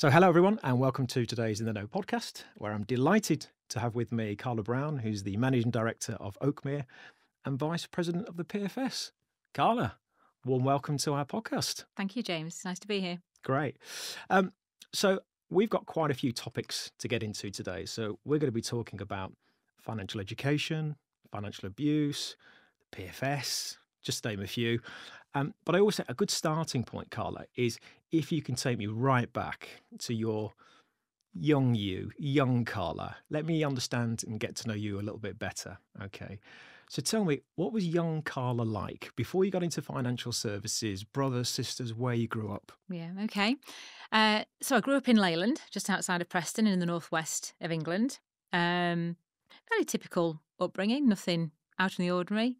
So hello everyone and welcome to today's In the Know podcast, where I'm delighted to have with me Carla Brown, who's the Managing Director of Oakmere and Vice President of the PFS. Carla, warm welcome to our podcast. Thank you, James. It's nice to be here. Great. So we've got quite a few topics to get into today. So we're going to be talking about financial education, financial abuse, the PFS, just to name a few. But I always say a good starting point, Carla, is if you can take me right back to your young Carla. Let me understand and get to know you a little bit better. Okay. So tell me, what was young Carla like before you got into financial services, brothers, sisters, where you grew up? Yeah, okay. So I grew up in Leyland, just outside of Preston in the northwest of England. Very typical upbringing, nothing out of the ordinary.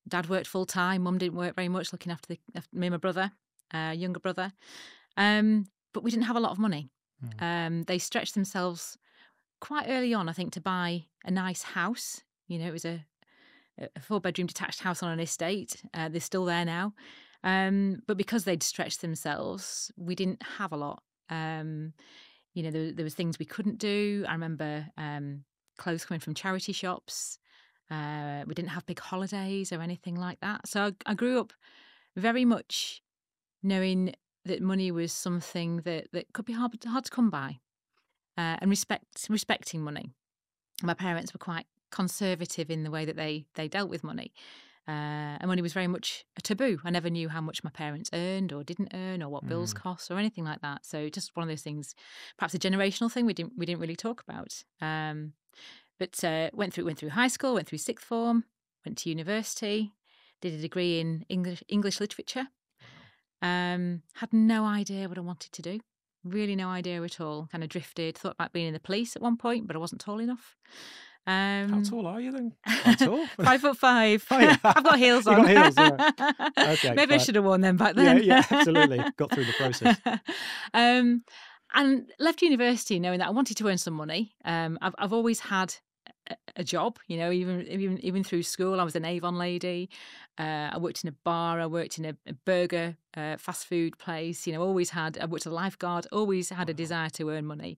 Dad worked full time, mum didn't work very much, looking after me and my brother, younger brother. But we didn't have a lot of money. They stretched themselves quite early on, I think, to buy a nice house. You know, it was a 4-bedroom detached house on an estate. They're still there now. But because they'd stretched themselves, we didn't have a lot. You know, there was things we couldn't do. I remember clothes coming from charity shops. We didn't have big holidays or anything like that. So I grew up very much knowing that money was something that could be hard to come by, and respecting money. My parents were quite conservative in the way that they dealt with money. And money was very much a taboo. I never knew how much my parents earned or didn't earn or what bills cost or anything like that. So just one of those things, perhaps a generational thing we didn't really talk about. But went through high school, went through sixth form, went to university, did a degree in English literature. Had no idea what I wanted to do. Really no idea at all. Kind of drifted. Thought about being in the police at one point, but I wasn't tall enough. How tall are you then? Quite tall. 5'5". Oh, yeah. I've got heels on. You've got heels, yeah. Okay, Maybe I fine. should have worn them back then. Yeah, absolutely. Got through the process. And left university knowing that I wanted to earn some money. I've always had a job, you know, even through school. I was an Avon lady. I worked in a bar. I worked in a burger fast food place. You know, I worked as a lifeguard. Always had a desire to earn money.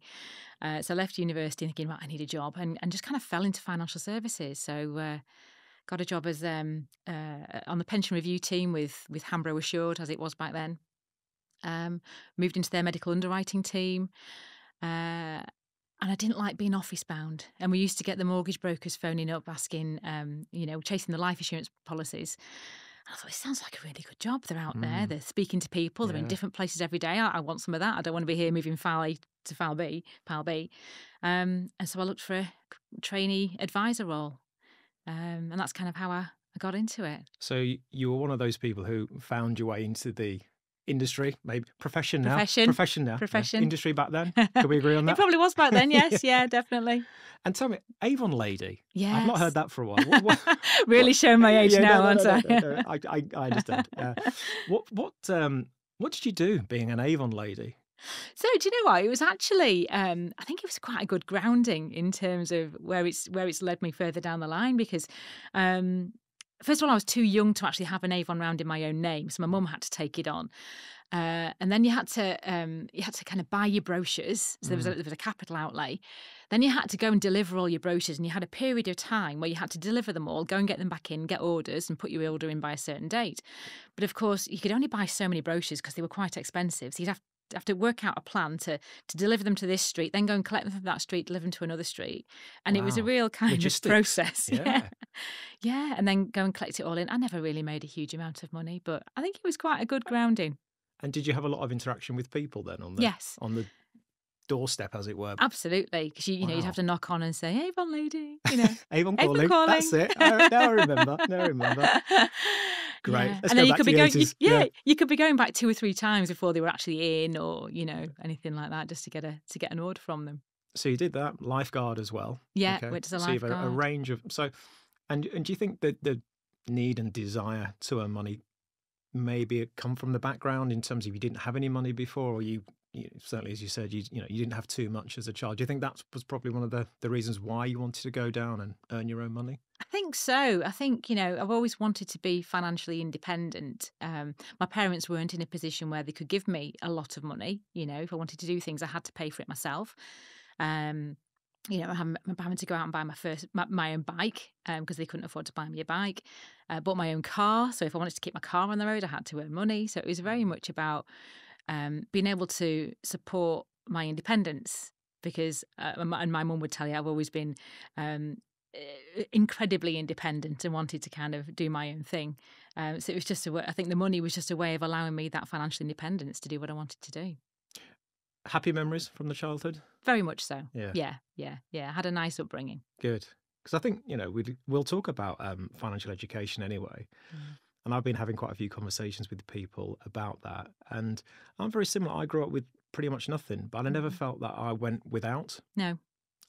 So I left university thinking, right, I need a job, and just kind of fell into financial services. So got a job as on the pension review team with Hambro Assured, as it was back then. Moved into their medical underwriting team. And I didn't like being office bound. And we used to get the mortgage brokers phoning up asking, chasing the life insurance policies. And I thought, it sounds like a really good job. They're out there, they're speaking to people, they're in different places every day. I want some of that. I don't want to be here moving file A to file B. And so I looked for a trainee advisor role. And that's kind of how I got into it. So you were one of those people who found your way into the industry, maybe profession now. Profession. Industry back then. Can we agree on that? It probably was back then, yes. Yeah, definitely. And tell me, Avon lady. Yes. I've not heard that for a while. Really showing my age now, aren't I? No, I understand. What did you do being an Avon lady? So do you know what? It was actually, I think it was quite a good grounding in terms of where it's led me further down the line, because first of all, I was too young to actually have an Avon round in my own name, so my mum had to take it on. And then you had to kind of buy your brochures. So there was a capital outlay. Then you had to go and deliver all your brochures, and you had a period of time where you had to deliver them all, go and get them back in, get orders, and put your order in by a certain date. But of course, you could only buy so many brochures because they were quite expensive. So you'd have to work out a plan to deliver them to this street, then go and collect them from that street, deliver them to another street. And it was a real kind of process. Yeah. And then go and collect it all in. I never really made a huge amount of money, but I think it was quite a good grounding. And did you have a lot of interaction with people then on the doorstep, as it were? Absolutely, because you'd have to knock on and say, Avon lady, you know. Avon calling. That's it. Now I remember. Great. Yeah. Let's and then go you back could to be the going, 80s. you could be going back 2 or 3 times before they were actually in, or anything like that, just to get an order from them. So you did that, lifeguard as well. Yeah, went as a lifeguard. So you have a range of and do you think that the need and desire to earn money maybe come from the background in terms of you didn't have any money before, or you certainly, as you said, you didn't have too much as a child. Do you think that was probably one of the reasons why you wanted to go down and earn your own money? I think so. I think, I've always wanted to be financially independent. My parents weren't in a position where they could give me a lot of money. If I wanted to do things, I had to pay for it myself. Um, I'm having to go out and buy my own bike because they couldn't afford to buy me a bike. Bought my own car. So if I wanted to keep my car on the road, I had to earn money. So it was very much about being able to support my independence because, and my mum would tell you, I've always been incredibly independent and wanted to kind of do my own thing. So it was just I think the money was just a way of allowing me that financial independence to do what I wanted to do. Happy memories from the childhood? Very much so. Yeah. Yeah. I had a nice upbringing. Good. Because I think, we'll talk about financial education anyway. And I've been having quite a few conversations with people about that. And I'm very similar. I grew up with pretty much nothing, but I never felt that I went without. No.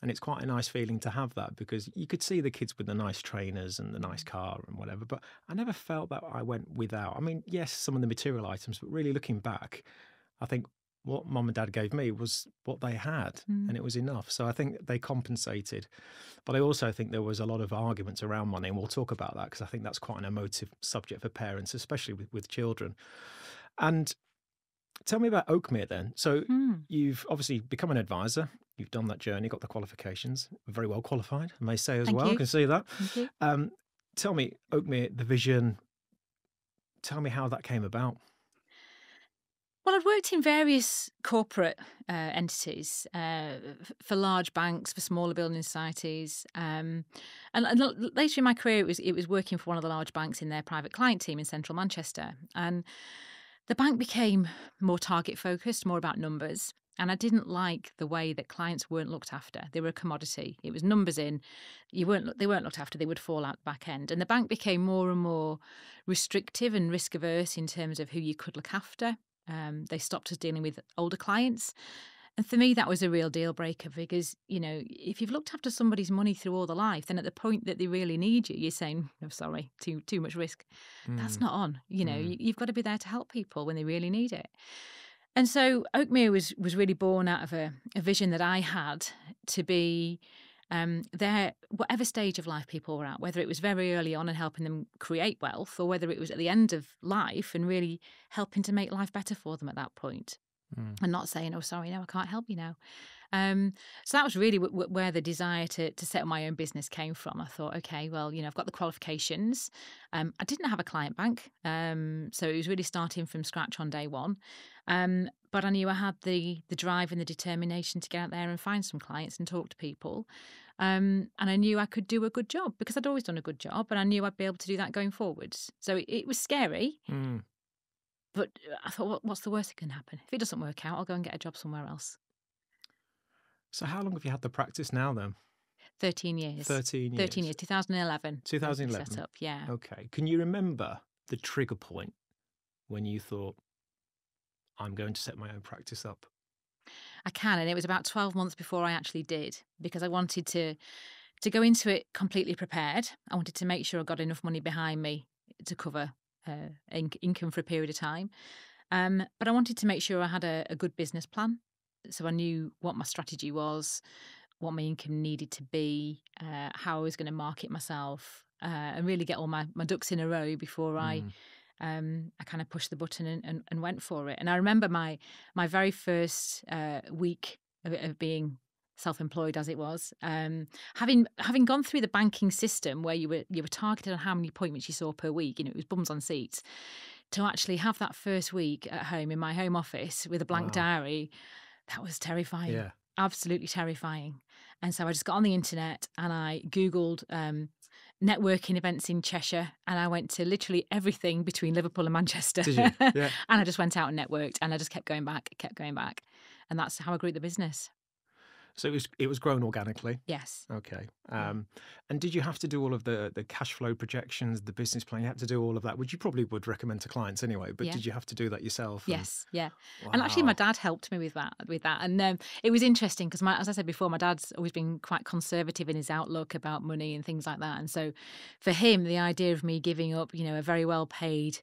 And it's quite a nice feeling to have that because you could see the kids with the nice trainers and the nice car and whatever, but I never felt that I went without. I mean, yes, some of the material items, but really looking back, I think what mum and dad gave me was what they had and it was enough. So I think they compensated. But I also think there was a lot of arguments around money, and we'll talk about that because I think that's quite an emotive subject for parents, especially with children. And tell me about Oakmere then. So you've obviously become an advisor. You've done that journey, got the qualifications, very well qualified, I may say as Thank well. you. I can see that. Thank you. Tell me, Oakmere, the vision, tell me how that came about. Well, I'd worked in various corporate entities for large banks, for smaller building societies, and later in my career, it was working for one of the large banks in their private client team in central Manchester. And the bank became more target focused, more about numbers. And I didn't like the way that clients weren't looked after. They were a commodity. It was numbers in. They weren't looked after. They would fall out the back end. And the bank became more and more restrictive and risk averse in terms of who you could look after. They stopped us dealing with older clients. And for me, that was a real deal breaker because, if you've looked after somebody's money through all their life, then at the point that they really need you, you're saying, no, sorry, too much risk. That's not on. You've got to be there to help people when they really need it. And so Oakmere was really born out of a vision that I had to be there, whatever stage of life people were at, whether it was very early on and helping them create wealth, or whether it was at the end of life and really helping to make life better for them at that point. And not saying, oh, sorry, no, I can't help you now. So that was really where the desire to set up my own business came from. I thought, okay, well, I've got the qualifications. I didn't have a client bank, so it was really starting from scratch on day one. But I knew I had the drive and the determination to get out there and find some clients and talk to people. And I knew I could do a good job because I'd always done a good job, and I knew I'd be able to do that going forwards. So it was scary. But I thought, what's the worst that can happen? If it doesn't work out, I'll go and get a job somewhere else. So how long have you had the practice now then? 13 years. 13 years. 13 years, 2011. 2011. Set up, yeah. Okay. Can you remember the trigger point when you thought, I'm going to set my own practice up? I can, and it was about 12 months before I actually did, because I wanted to go into it completely prepared. I wanted to make sure I got enough money behind me to cover income for a period of time. But I wanted to make sure I had a good business plan. So I knew what my strategy was, what my income needed to be, how I was going to market myself, and really get all my ducks in a row before I kind of pushed the button and went for it. And I remember my very first week of being self-employed, as it was, having gone through the banking system where you were targeted on how many appointments you saw per week. It was bums on seats. To actually have that first week at home in my home office with a blank diary, that was terrifying. Yeah. Absolutely terrifying. And so I just got on the internet and I Googled networking events in Cheshire, and I went to literally everything between Liverpool and Manchester. Did you? Yeah. And I just went out and networked, and I just kept going back. And that's how I grew the business. So it was grown organically? Yes. Okay. And did you have to do all of the cash flow projections, the business plan? You had to do all of that, which you probably would recommend to clients anyway, but did you have to do that yourself? Yes, yeah. Wow. And actually my dad helped me with that. And it was interesting because, as I said before, my dad's always been quite conservative in his outlook about money and things like that. And so for him, the idea of me giving up, a very well paid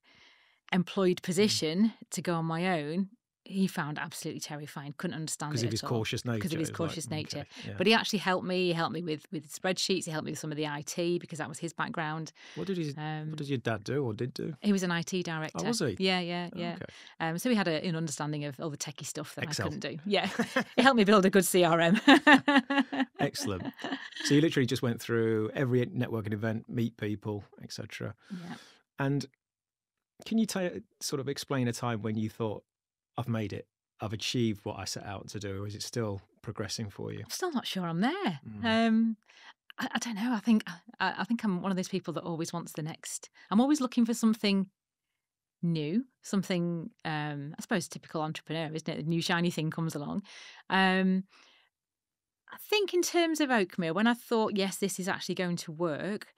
employed position to go on my own he found absolutely terrifying. Couldn't understand it Because of his at all. cautious nature. Because of his it's like, cautious nature. okay, yeah. But he actually helped me. He helped me with spreadsheets. He helped me with some of the IT because that was his background. What did your dad do or did do? He was an IT director. Oh, was he? Yeah. Okay. So we had an understanding of all the techie stuff that Excel. I couldn't do. Yeah. He helped me build a good CRM. Excellent. So you literally just went through every networking event, meet people, etc. Yeah. And can you sort of explain a time when you thought, I've made it, I've achieved what I set out to do, or is it still progressing for you? I'm still not sure I'm there. Mm. I don't know. I think I'm one of those people that always wants the next. I'm always looking for something new, something. I suppose typical entrepreneur, isn't it? A new shiny thing comes along. I think in terms of Oakmere, when I thought, yes, this is actually going to work,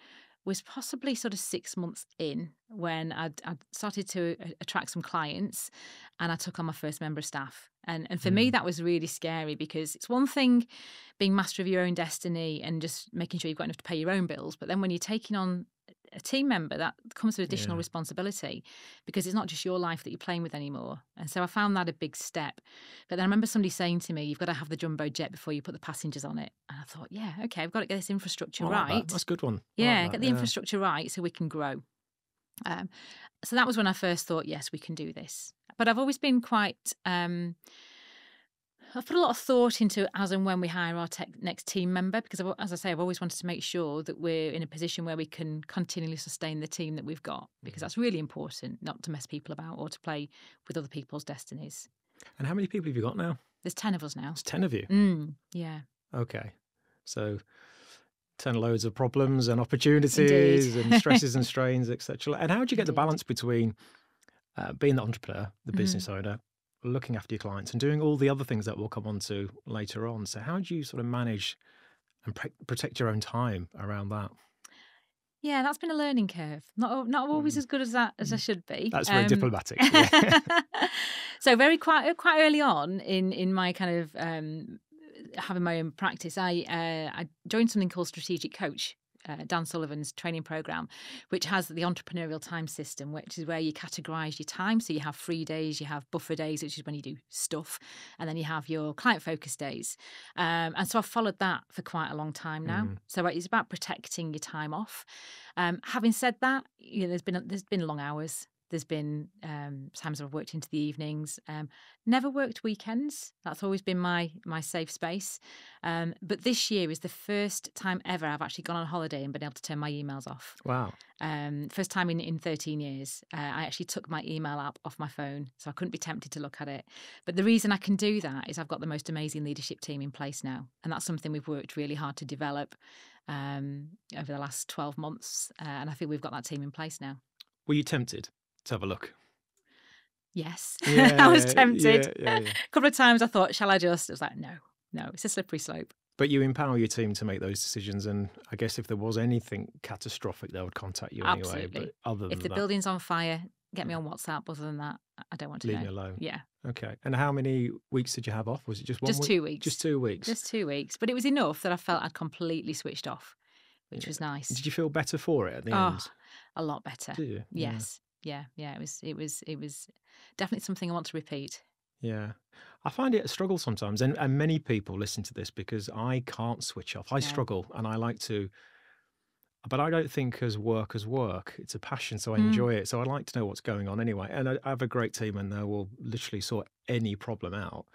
was possibly sort of 6 months in when I'd started to attract some clients and I took on my first member of staff. And for me, that was really scary because it's one thing being master of your own destiny and just making sure you've got enough to pay your own bills. But then when you're taking on a team member, that comes with additional responsibility because it's not just your life that you're playing with anymore. And so I found that a big step. But then I remember somebody saying to me, you've got to have the jumbo jet before you put the passengers on it. And I thought, yeah, okay, I've got to get this infrastructure right. That's a good one. Get the infrastructure right so we can grow. So that was when I first thought, yes, we can do this. But I've always been quite... I've put a lot of thought into as and when we hire our next team member because, as I say, I've always wanted to make sure that we're in a position where we can continually sustain the team that we've got because that's really important, not to mess people about or to play with other people's destinies. And how many people have you got now? There's 10 of us now. It's 10 of you? Yeah. Okay. So 10 loads of problems and opportunities and stresses and strains, etc. And how do you get the balance between being the entrepreneur, the business owner, looking after your clients and doing all the other things that we'll come on to later on? So how do you sort of manage and protect your own time around that? Yeah, that's been a learning curve. Not always as good as I should be. That's very diplomatic. Yeah. So quite early on in my kind of having my own practice, I joined something called Strategic Coach. Dan Sullivan's training program, which has the entrepreneurial time system, which is where you categorize your time. So you have free days, you have buffer days, which is when you do stuff, and then you have your client focus days. And so I've followed that for quite a long time now. So it's about protecting your time off. Having said that, there's been long hours. There's been times I've worked into the evenings. Never worked weekends. That's always been my safe space. But this year is the first time ever I've actually gone on holiday and been able to turn my emails off. Wow. First time in 13 years. I actually took my email app off my phone, so I couldn't be tempted to look at it. But the reason I can do that is I've got the most amazing leadership team in place now. And that's something we've worked really hard to develop over the last 12 months. And I feel we've got that team in place now. Were you tempted to have a look? Yes, I was tempted. Yeah. A couple of times I thought, shall I just? I was like, no, it's a slippery slope. But you empower your team to make those decisions. And I guess if there was anything catastrophic, they would contact you Absolutely. anyway. But other than if the building's on fire, get me on WhatsApp. Other than that, I don't want to leave know. me alone. Yeah. Okay. And how many weeks did you have off? Was it just one week? 2 weeks. Just 2 weeks? Just 2 weeks. But it was enough that I felt I'd completely switched off, which was nice. Did you feel better for it at the end? A lot better. Did you? Yes. Yeah. It was definitely something I want to repeat. Yeah. I find it a struggle sometimes. And many people listen to this because I can't switch off. I struggle and I like to, but I don't think as work. It's a passion, so I enjoy it. So I like to know what's going on anyway. And I have a great team and they will literally sort any problem out.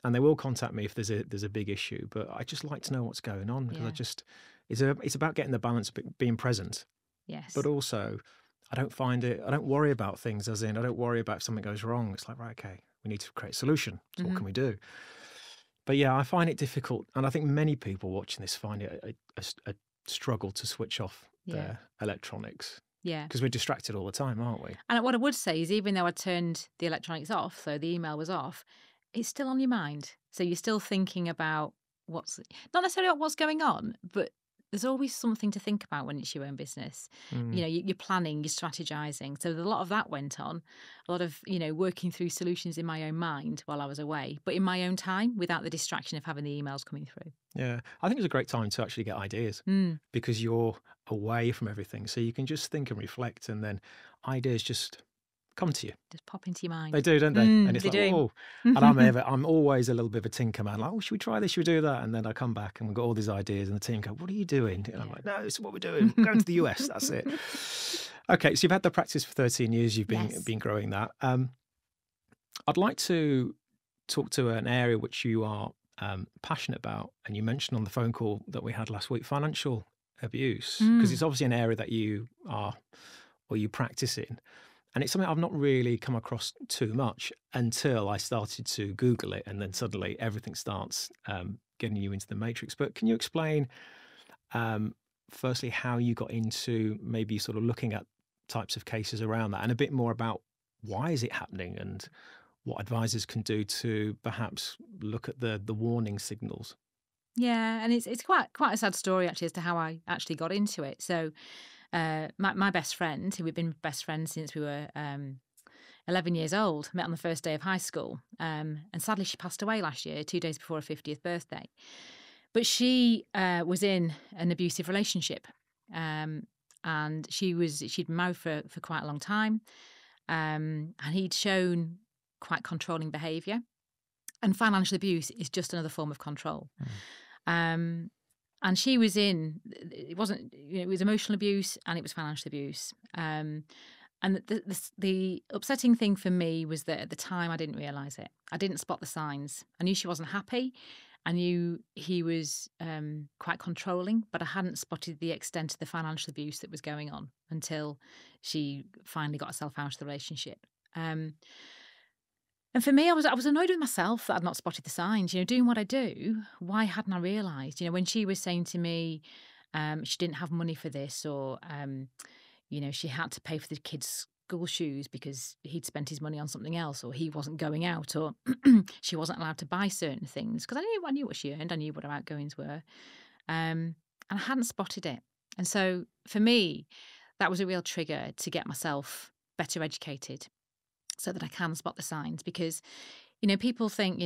And they will contact me if there's a big issue. But I just like to know what's going on because it's about getting the balance, being present. Yes. But also, I don't worry about things as in, I don't worry about if something goes wrong. It's like, right, okay, we need to create a solution. So what can we do? But yeah, I find it difficult. And I think many people watching this find it a struggle to switch off their electronics. Yeah. Because we're distracted all the time, aren't we? And what I would say is even though I turned the electronics off, so the email was off, it's still on your mind. So you're still thinking about not necessarily about what's going on, but there's always something to think about when it's your own business. You're planning, you're strategizing. So a lot of that went on, a lot of, working through solutions in my own mind while I was away, but in my own time without the distraction of having the emails coming through. Yeah, I think it's a great time to actually get ideas because you're away from everything. So you can just think and reflect and then ideas just come to you. Just pop into your mind. They do, don't they? And it's They like, do. oh, and I'm always a little bit of a tinker man. Like, oh, should we try this? Should we do that? And then I come back and we've got all these ideas, and the team go, "What are you doing?" And I'm like, "No, it's what we're doing. We're going to the US. That's it." Okay, so you've had the practice for 13 years. You've been growing that. I'd like to talk to an area which you are passionate about, and you mentioned on the phone call that we had last week, financial abuse, because it's obviously an area that you practice in. And it's something I've not really come across too much until I started to Google it, and then suddenly everything starts getting you into the matrix. But can you explain, firstly, how you got into maybe sort of looking at types of cases around that, and a bit more about why is it happening and what advisors can do to perhaps look at the warning signals? Yeah, and it's quite a sad story actually as to how I actually got into it. So my best friend, who we've been best friends since we were 11 years old, met on the first day of high school. And sadly, she passed away last year, 2 days before her 50th birthday. But she was in an abusive relationship. And she'd been married for quite a long time. And he'd shown quite controlling behaviour. And financial abuse is just another form of control. And she was in, it wasn't, it was emotional abuse and it was financial abuse. And the upsetting thing for me was that at the time I didn't realise it. I didn't spot the signs. I knew she wasn't happy. I knew he was quite controlling, but I hadn't spotted the extent of the financial abuse that was going on until she finally got herself out of the relationship. And for me, I was annoyed with myself that I'd not spotted the signs. Doing what I do, why hadn't I realised? When she was saying to me she didn't have money for this, or she had to pay for the kids' school shoes because he'd spent his money on something else, or he wasn't going out, or she wasn't allowed to buy certain things, because I knew what she earned, I knew what her outgoings were, and I hadn't spotted it. And so for me, that was a real trigger to get myself better educated, so that I can spot the signs. Because, people think,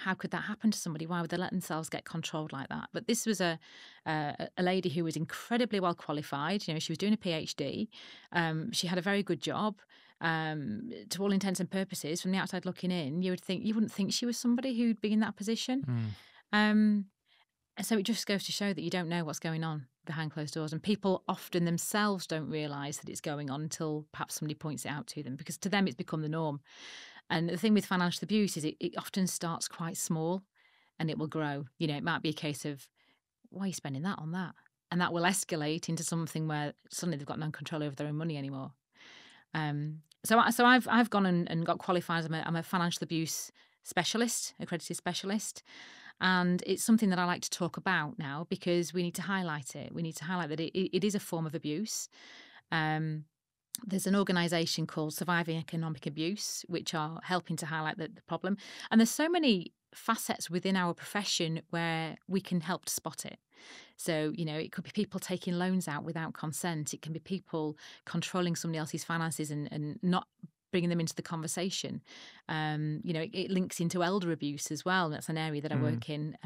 how could that happen to somebody? Why would they let themselves get controlled like that? But this was a lady who was incredibly well qualified. She was doing a PhD. She had a very good job. To all intents and purposes, from the outside looking in, you wouldn't think she was somebody who'd be in that position. And so it just goes to show that you don't know what's going on behind closed doors, and people often themselves don't realise that it's going on until perhaps somebody points it out to them, because to them it's become the norm. And the thing with financial abuse is it often starts quite small and it will grow. It might be a case of, why are you spending that on that? And that will escalate into something where suddenly they've got no control over their own money anymore. So I've gone and got qualified. I'm a financial abuse specialist, accredited specialist. And it's something that I like to talk about now, because we need to highlight it. We need to highlight that it is a form of abuse. There's an organisation called Surviving Economic Abuse, which are helping to highlight the problem. And there's so many facets within our profession where we can help to spot it. So, it could be people taking loans out without consent. It can be people controlling somebody else's finances and not bringing them into the conversation. It links into elder abuse as well. That's an area that I work in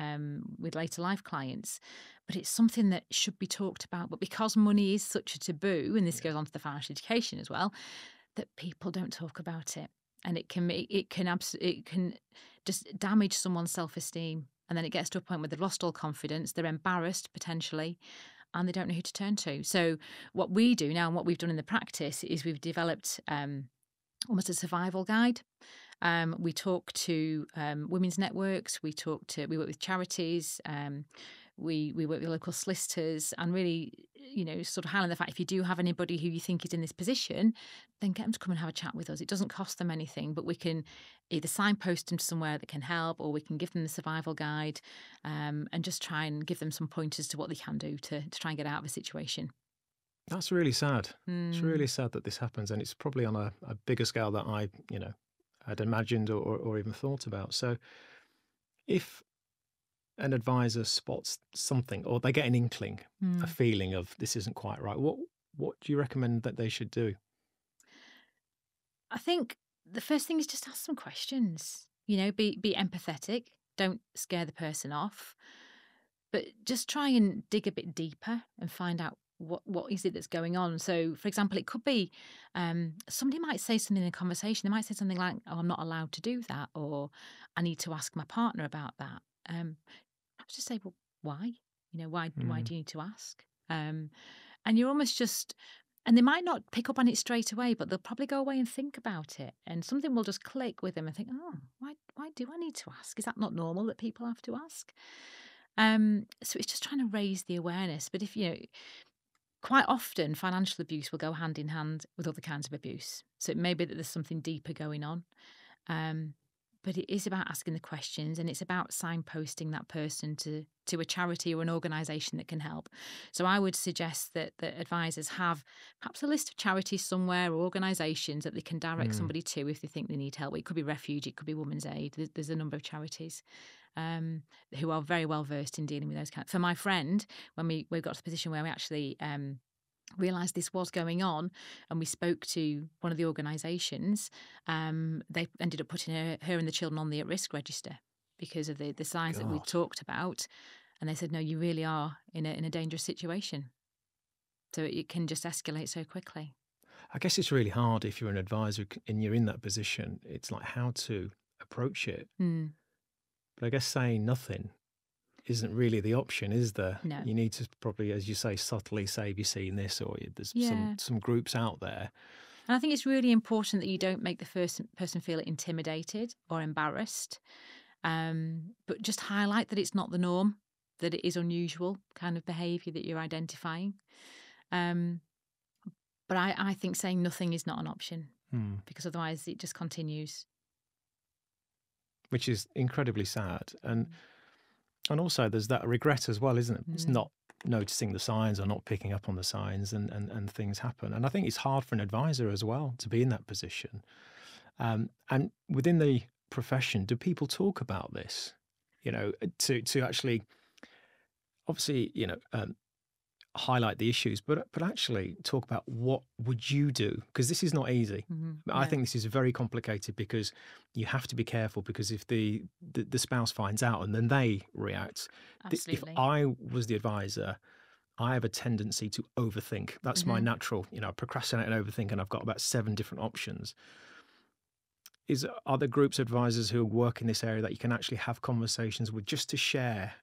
with later life clients. But it's something that should be talked about. But because money is such a taboo, and this goes on to the financial education as well, that people don't talk about it. And it can just damage someone's self-esteem. And then it gets to a point where they've lost all confidence, they're embarrassed potentially, and they don't know who to turn to. So what we do now, and what we've done in the practice, is we've developed almost a survival guide. We talk to women's networks, we work with charities, we work with local solicitors, and really, sort of highlight the fact, if you do have anybody who you think is in this position, then get them to come and have a chat with us. It doesn't cost them anything, but we can either signpost them to somewhere that can help, or we can give them the survival guide, and just try and give them some pointers to what they can do to try and get out of a situation. That's really sad. It's really sad that this happens, and it's probably on a bigger scale that I, had imagined or even thought about. So if an advisor spots something, or they get an inkling, a feeling of this isn't quite right, what do you recommend that they should do? I think the first thing is just ask some questions. Be empathetic. Don't scare the person off, but just try and dig a bit deeper and find out what is it that's going on. So, for example, it could be somebody might say something in a conversation. They might say something like, "Oh, I'm not allowed to do that," or "I need to ask my partner about that." Perhaps just say, "Well, why? Why Mm. do you need to ask?" And you're almost just, and they might not pick up on it straight away, but they'll probably go away and think about it, and something will just click with them and think, "Oh, why do I need to ask? Is that not normal that people have to ask?" So it's just trying to raise the awareness. But if quite often financial abuse will go hand in hand with other kinds of abuse. So it may be that there's something deeper going on. Um, but it is about asking the questions, and it's about signposting that person to a charity or an organisation that can help. So I would suggest that advisors have perhaps a list of charities somewhere or organisations that they can direct Mm. somebody to if they think they need help. It could be Refuge, it could be Women's Aid. There's a number of charities who are very well versed in dealing with those kinds. For my friend, when we got to the position where we actually realised this was going on, and we spoke to one of the organisations, they ended up putting her and the children on the at-risk register because of the signs that we God. talked about. And they said, no, you really are in a dangerous situation. So it can just escalate so quickly. I guess it's really hard if you're an advisor and you're in that position. It's like how to approach it. Mm, But I guess saying nothing isn't really the option, is there? no. You need to probably, as you say, subtly say, "Have you seen this?" Or there's Yeah. some groups out there. And I think it's really important that you don't make the first person feel intimidated or embarrassed, but just highlight that it's not the norm, that it is unusual kind of behaviour that you're identifying. Um, but I think saying nothing is not an option, Hmm. because otherwise it just continues. Which is incredibly sad. And also there's that regret as well, isn't it? It's not noticing the signs or not picking up on the signs, and things happen. And I think it's hard for an advisor as well to be in that position. And within the profession, do people talk about this? To actually, obviously, highlight the issues, but actually talk about what would you do, because this is not easy. I No, think this is very complicated because you have to be careful, because if the spouse finds out and then they react, if absolutely. I was the advisor, I have a tendency to overthink. That's my natural, procrastinate and overthink, and I've got about 7 different options. Are there groups of advisors who work in this area that you can actually have conversations with, just to share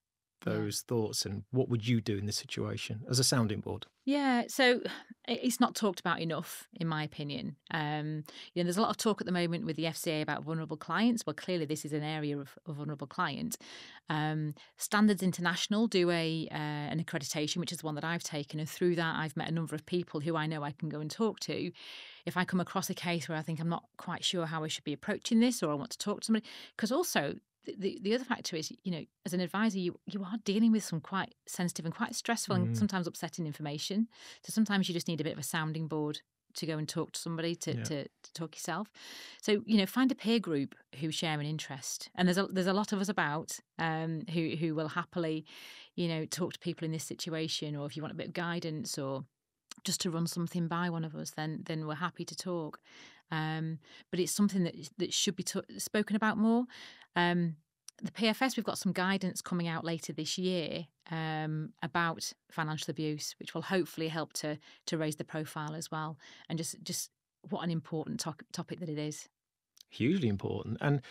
Yeah. those thoughts, and what would you do in this situation as a sounding board? Yeah, so it's not talked about enough, in my opinion. There's a lot of talk at the moment with the FCA about vulnerable clients. Well, clearly this is an area of vulnerable client. Standards International do an accreditation, which is the one that I've taken, and through that I've met a number of people who I know I can go and talk to if I come across a case where I think I'm not quite sure how I should be approaching this, or I want to talk to somebody. Because also the other factor is, as an advisor, you are dealing with some quite sensitive and quite stressful and Mm, sometimes upsetting information. So sometimes you just need a bit of a sounding board to go and talk to somebody to, yeah. to, to talk yourself. So, find a peer group who share an interest. And there's a lot of us about who will happily, talk to people in this situation, or if you want a bit of guidance or just to run something by one of us, then we're happy to talk. But it's something that should be spoken about more. The PFS, we've got some guidance coming out later this year about financial abuse, which will hopefully help to raise the profile as well, and just what an important topic that it is. Hugely important. And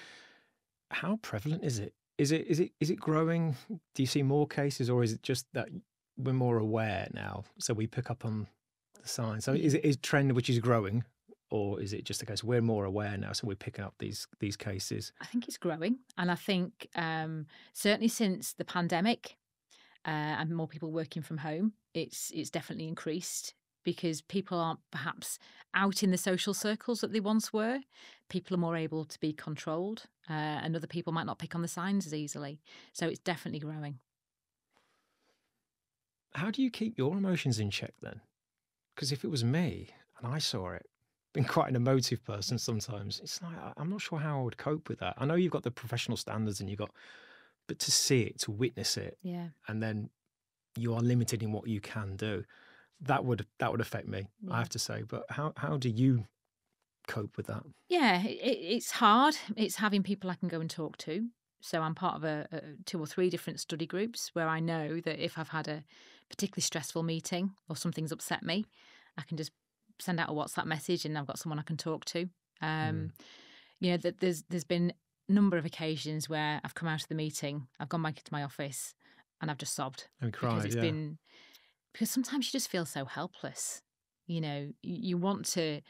how prevalent is it? Is it growing? Do you see more cases, or is it just that we're more aware now, so we pick up on the signs? So is Yeah. it is trend which is growing, or is it just a case we're more aware now, so we're picking up these cases? I think it's growing, and I think certainly since the pandemic, and more people working from home, it's definitely increased because people aren't perhaps out in the social circles that they once were. People are more able to be controlled, and other people might not pick on the signs as easily. So it's definitely growing. How do you keep your emotions in check then? Because if it was me and I saw it, being quite an emotive person sometimes, it's like I'm not sure how I would cope with that. I know you've got the professional standards and but to see it, to witness it, Yeah. and then you are limited in what you can do. That would affect me, I Yeah. have to say. But how do you cope with that? Yeah, it's hard. It's having people I can go and talk to. So I'm part of a 2 or 3 different study groups where I know that if I've had a particularly stressful meeting or something's upset me, I can just send out a WhatsApp message and I've got someone I can talk to. That there's been a number of occasions where I've come out of the meeting, I've gone back into my office, and I've just sobbed And because cried, yeah. because sometimes you just feel so helpless. You want to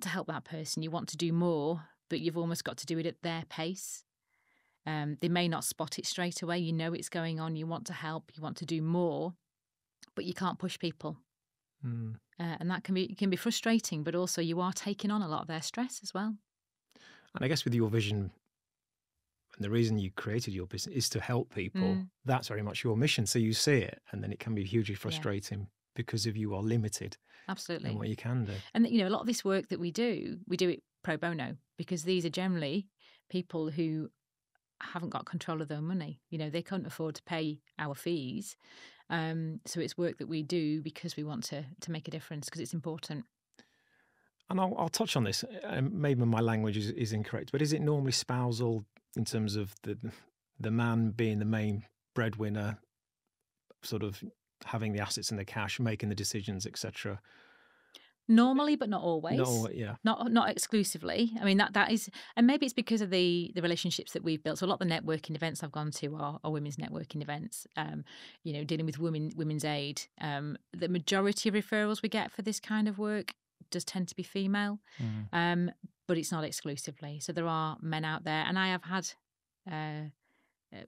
help that person, you want to do more, but you've almost got to do it at their pace. They may not spot it straight away. You know it's going on. You want to help. You want to do more, but you can't push people, and that can be frustrating. But also, you are taking on a lot of their stress as well. And I guess with your vision, and the reason you created your business is to help people. That's very much your mission. So you see it, and then it can be hugely frustrating because of you are limited. Absolutely. In what you can do. And a lot of this work that we do it pro bono, because these are generally people who haven't got control of their money. They can't afford to pay our fees. So it's work that we do because we want to make a difference, because it's important. And I'll touch on this. Maybe my language is incorrect, but is it normally spousal in terms of the man being the main breadwinner, sort of having the assets and the cash, making the decisions, etc.? Normally, but not always. Yeah. Not exclusively. I mean, that is, and maybe it's because of the relationships that we've built. So a lot of the networking events I've gone to are women's networking events. Dealing with women's aid. The majority of referrals we get for this kind of work does tend to be female, but it's not exclusively. So there are men out there, and I have had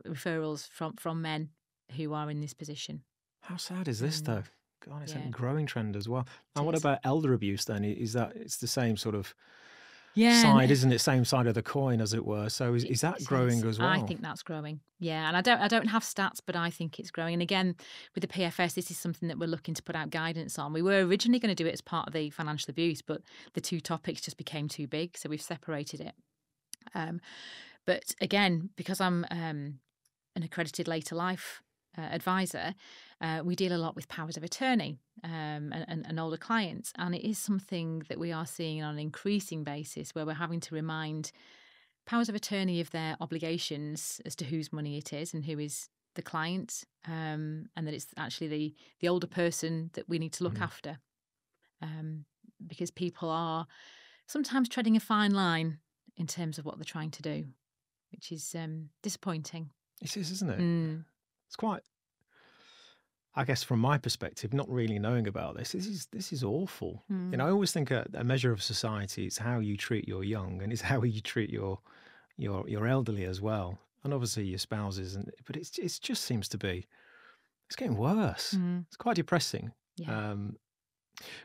referrals from men who are in this position. How sad is this, though? God, it's a growing trend as well. And what about elder abuse then? Is that, it's the same sort of side, isn't it? Same side of the coin, as it were. So is that growing as well? I think that's growing. Yeah, and I don't have stats, but I think it's growing. And again, with the PFS, this is something that we're looking to put out guidance on. We were originally going to do it as part of the financial abuse, but the 2 topics just became too big, so we've separated it. But again, because I'm an accredited later life advisor, we deal a lot with powers of attorney and older clients, and it is something that we are seeing on an increasing basis, where we're having to remind powers of attorney of their obligations as to whose money it is and who is the client, and that it's actually the older person that we need to look after, because people are sometimes treading a fine line in terms of what they're trying to do, which is disappointing. It is, isn't it? It's quite, I guess, from my perspective, not really knowing about this is awful. I always think a measure of society is how you treat your young, and it's how you treat your elderly as well, and obviously your spouses. But it just seems to be, it's getting worse. It's quite depressing. Yeah.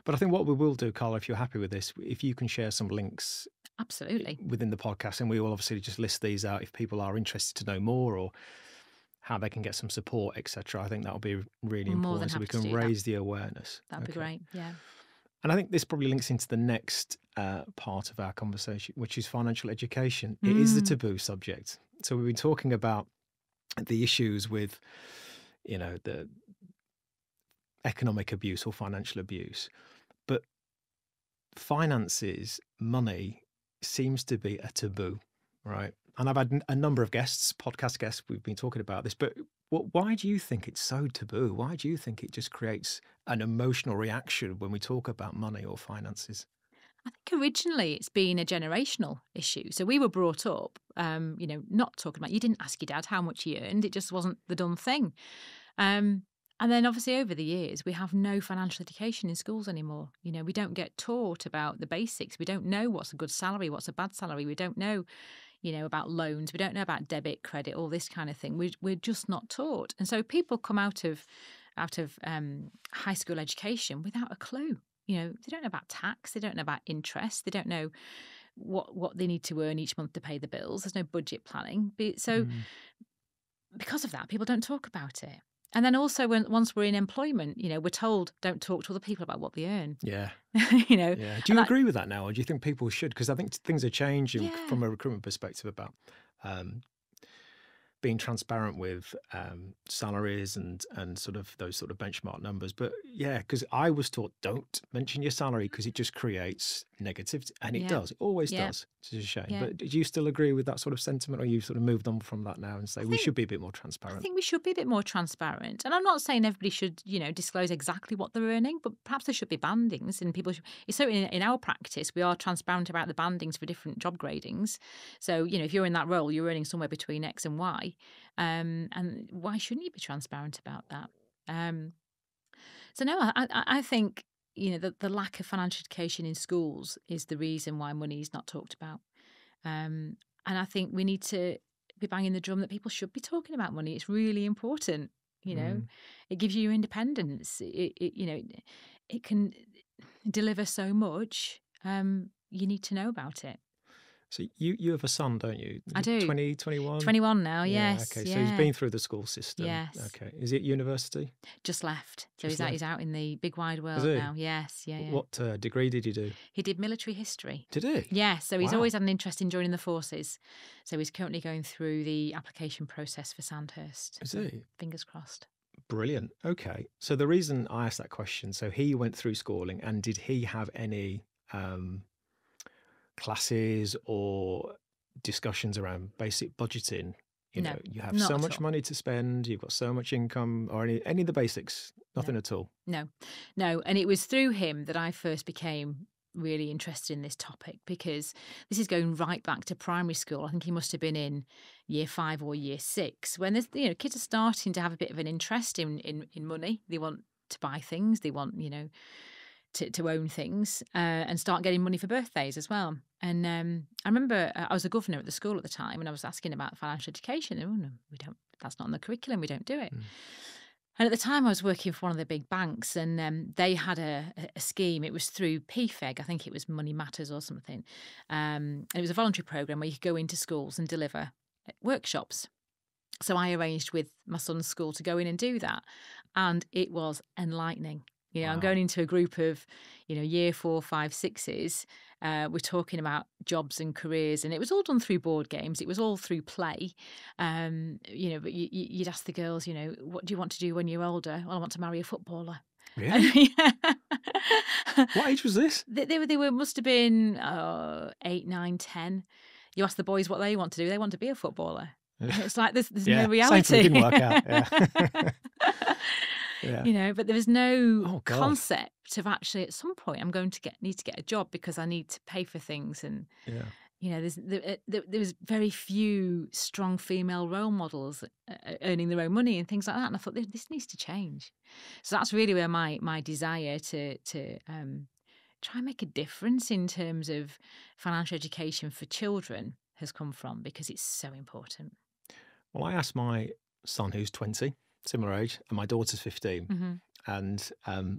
But I think what we will do, Carla, if you're happy with this, if you can share some links, absolutely, within the podcast, and we will obviously just list these out if people are interested to know more or how they can get some support, etc. I think that'll be really important, so we can raise the awareness. That'd be great, yeah. And I think this probably links into the next part of our conversation, which is financial education. It is the taboo subject. So we've been talking about the issues with, the economic abuse or financial abuse, but finances, money, seems to be a taboo, right? And I've had a number of guests, podcast guests, we've been talking about this, but why do you think it's so taboo? Why do you think it just creates an emotional reaction when we talk about money or finances? I think originally it's been a generational issue. So we were brought up, not talking about, you didn't ask your dad how much he earned. It just wasn't the done thing. And then obviously over the years, we have no financial education in schools anymore. We don't get taught about the basics. We don't know what's a good salary, what's a bad salary. We don't know, about loans. We don't know about debit, credit, all this kind of thing. We're just not taught. And so people come out of high school education without a clue. They don't know about tax. They don't know about interest. They don't know what they need to earn each month to pay the bills. There's no budget planning. So because of that, people don't talk about it. And then also once we're in employment, we're told don't talk to other people about what they earn. Yeah. Yeah. Do you agree with that now, or do you think people should? Because I think things are changing from a recruitment perspective about being transparent with salaries and sort of those sort of benchmark numbers. But yeah, because I was taught don't mention your salary because it just creates negativity, and it Yeah. does, it always Yeah. does. It's a shame. Yeah. But do you still agree with that sort of sentiment, or you sort of moved on from that now and say we should be a bit more I transparent? think we should be a bit more transparent. And I'm not saying everybody should, disclose exactly what they're earning, but perhaps there should be bandings and people should. So in our practice, we are transparent about the bandings for different job gradings. So, if you're in that role, you're earning somewhere between X and Y. And why shouldn't you be transparent about that? So, no, I think, the lack of financial education in schools is the reason why money is not talked about. And I think we need to be banging the drum that people should be talking about money. It's really important. It gives you independence. It can deliver so much. You need to know about it. So you have a son, don't you? I do. 20, 21? 21 now, Yeah, yes. okay. Yeah. So he's been through the school system. Yes. Okay. Is it university? Just left. So Just he's out in the big wide world he? now. Yes, yeah. What degree did he do? He did military history. Did he? Yeah, so he's Wow. always had an interest in joining the forces. So he's currently going through the application process for Sandhurst. Is he? Fingers crossed. Brilliant. Okay. So the reason I asked that question, so he went through schooling, and did he have any classes or discussions around basic budgeting? No, you have not so at much all. money to spend, you've got so much income, or any of the basics? Nothing at all? No. And it was through him that I first became really interested in this topic, because this is going right back to primary school. I think he must have been in year 5 or year 6 when there's, kids are starting to have a bit of an interest in money. They want to buy things. They want, to own things and start getting money for birthdays as well. And I remember I was a governor at the school at the time, and I was asking about financial education. And, no, we don't. That's not on the curriculum. We don't do it. And at the time, I was working for one of the big banks, and they had a scheme. It was through PFEG. I think it was Money Matters or something. And it was a voluntary program where you could go into schools and deliver workshops. So I arranged with my son's school to go in and do that. And it was enlightening. I'm going into a group of, year 4, 5, 6s. We're talking about jobs and careers, and it was all done through board games. It was all through play. But you'd ask the girls, what do you want to do when you're older? Well, I want to marry a footballer. Really? What age was this? They were must have been 8, 9, 10. You ask the boys what they want to do. They want to be a footballer. It's like there's no reality. Same thing, didn't work out. Yeah. But there was no God. concept of actually at some point I'm going to need to get a job because I need to pay for things, and there was very few strong female role models earning their own money and things like that, and I thought this needs to change. So that's really where my desire to try and make a difference in terms of financial education for children has come from, because it's so important. Well, I asked my son, who's 20, similar age, and my daughter's 15. Mm-hmm. And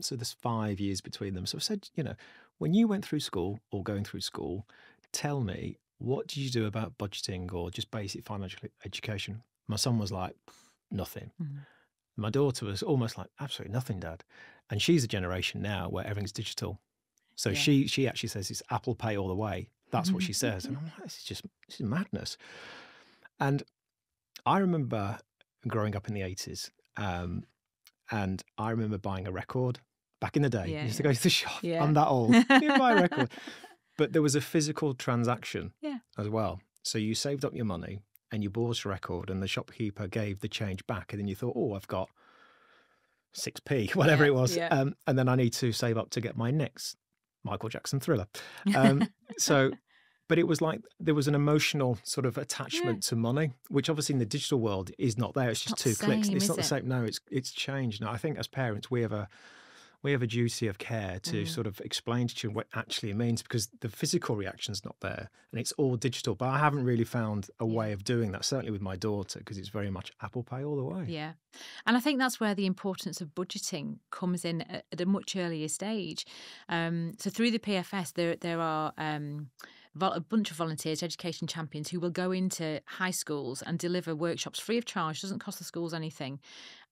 so there's 5 years between them. So I said, when you went through school or going through school, tell me, what did you do about budgeting or just basic financial education? My son was like, nothing. Mm-hmm. My daughter was almost like, absolutely nothing, Dad. And she's a generation now where everything's digital. So she actually says it's Apple Pay all the way. That's what she says. And I'm like, this is madness. And I remember growing up in the 80s, and I remember buying a record back in the day. You used to go to the shop. Yeah. I'm that old. You buy a record. But there was a physical transaction as well. So you saved up your money and you bought a record, and the shopkeeper gave the change back. And then you thought, oh, I've got 6p, whatever it was. Yeah. And then I need to save up to get my next Michael Jackson Thriller. But it was like there was an emotional sort of attachment to money, which obviously in the digital world is not there. It's just 2 clicks. It's not the same. No, it's changed. Now, I think as parents, we have a duty of care to sort of explain to children what actually it means, because the physical reaction's not there and it's all digital. But I haven't really found a way of doing that, certainly with my daughter, because it's very much Apple Pay all the way. Yeah. And I think that's where the importance of budgeting comes in at a much earlier stage. So through the PFS, there are a bunch of volunteers, education champions, who will go into high schools and deliver workshops free of charge. Doesn't cost the schools anything.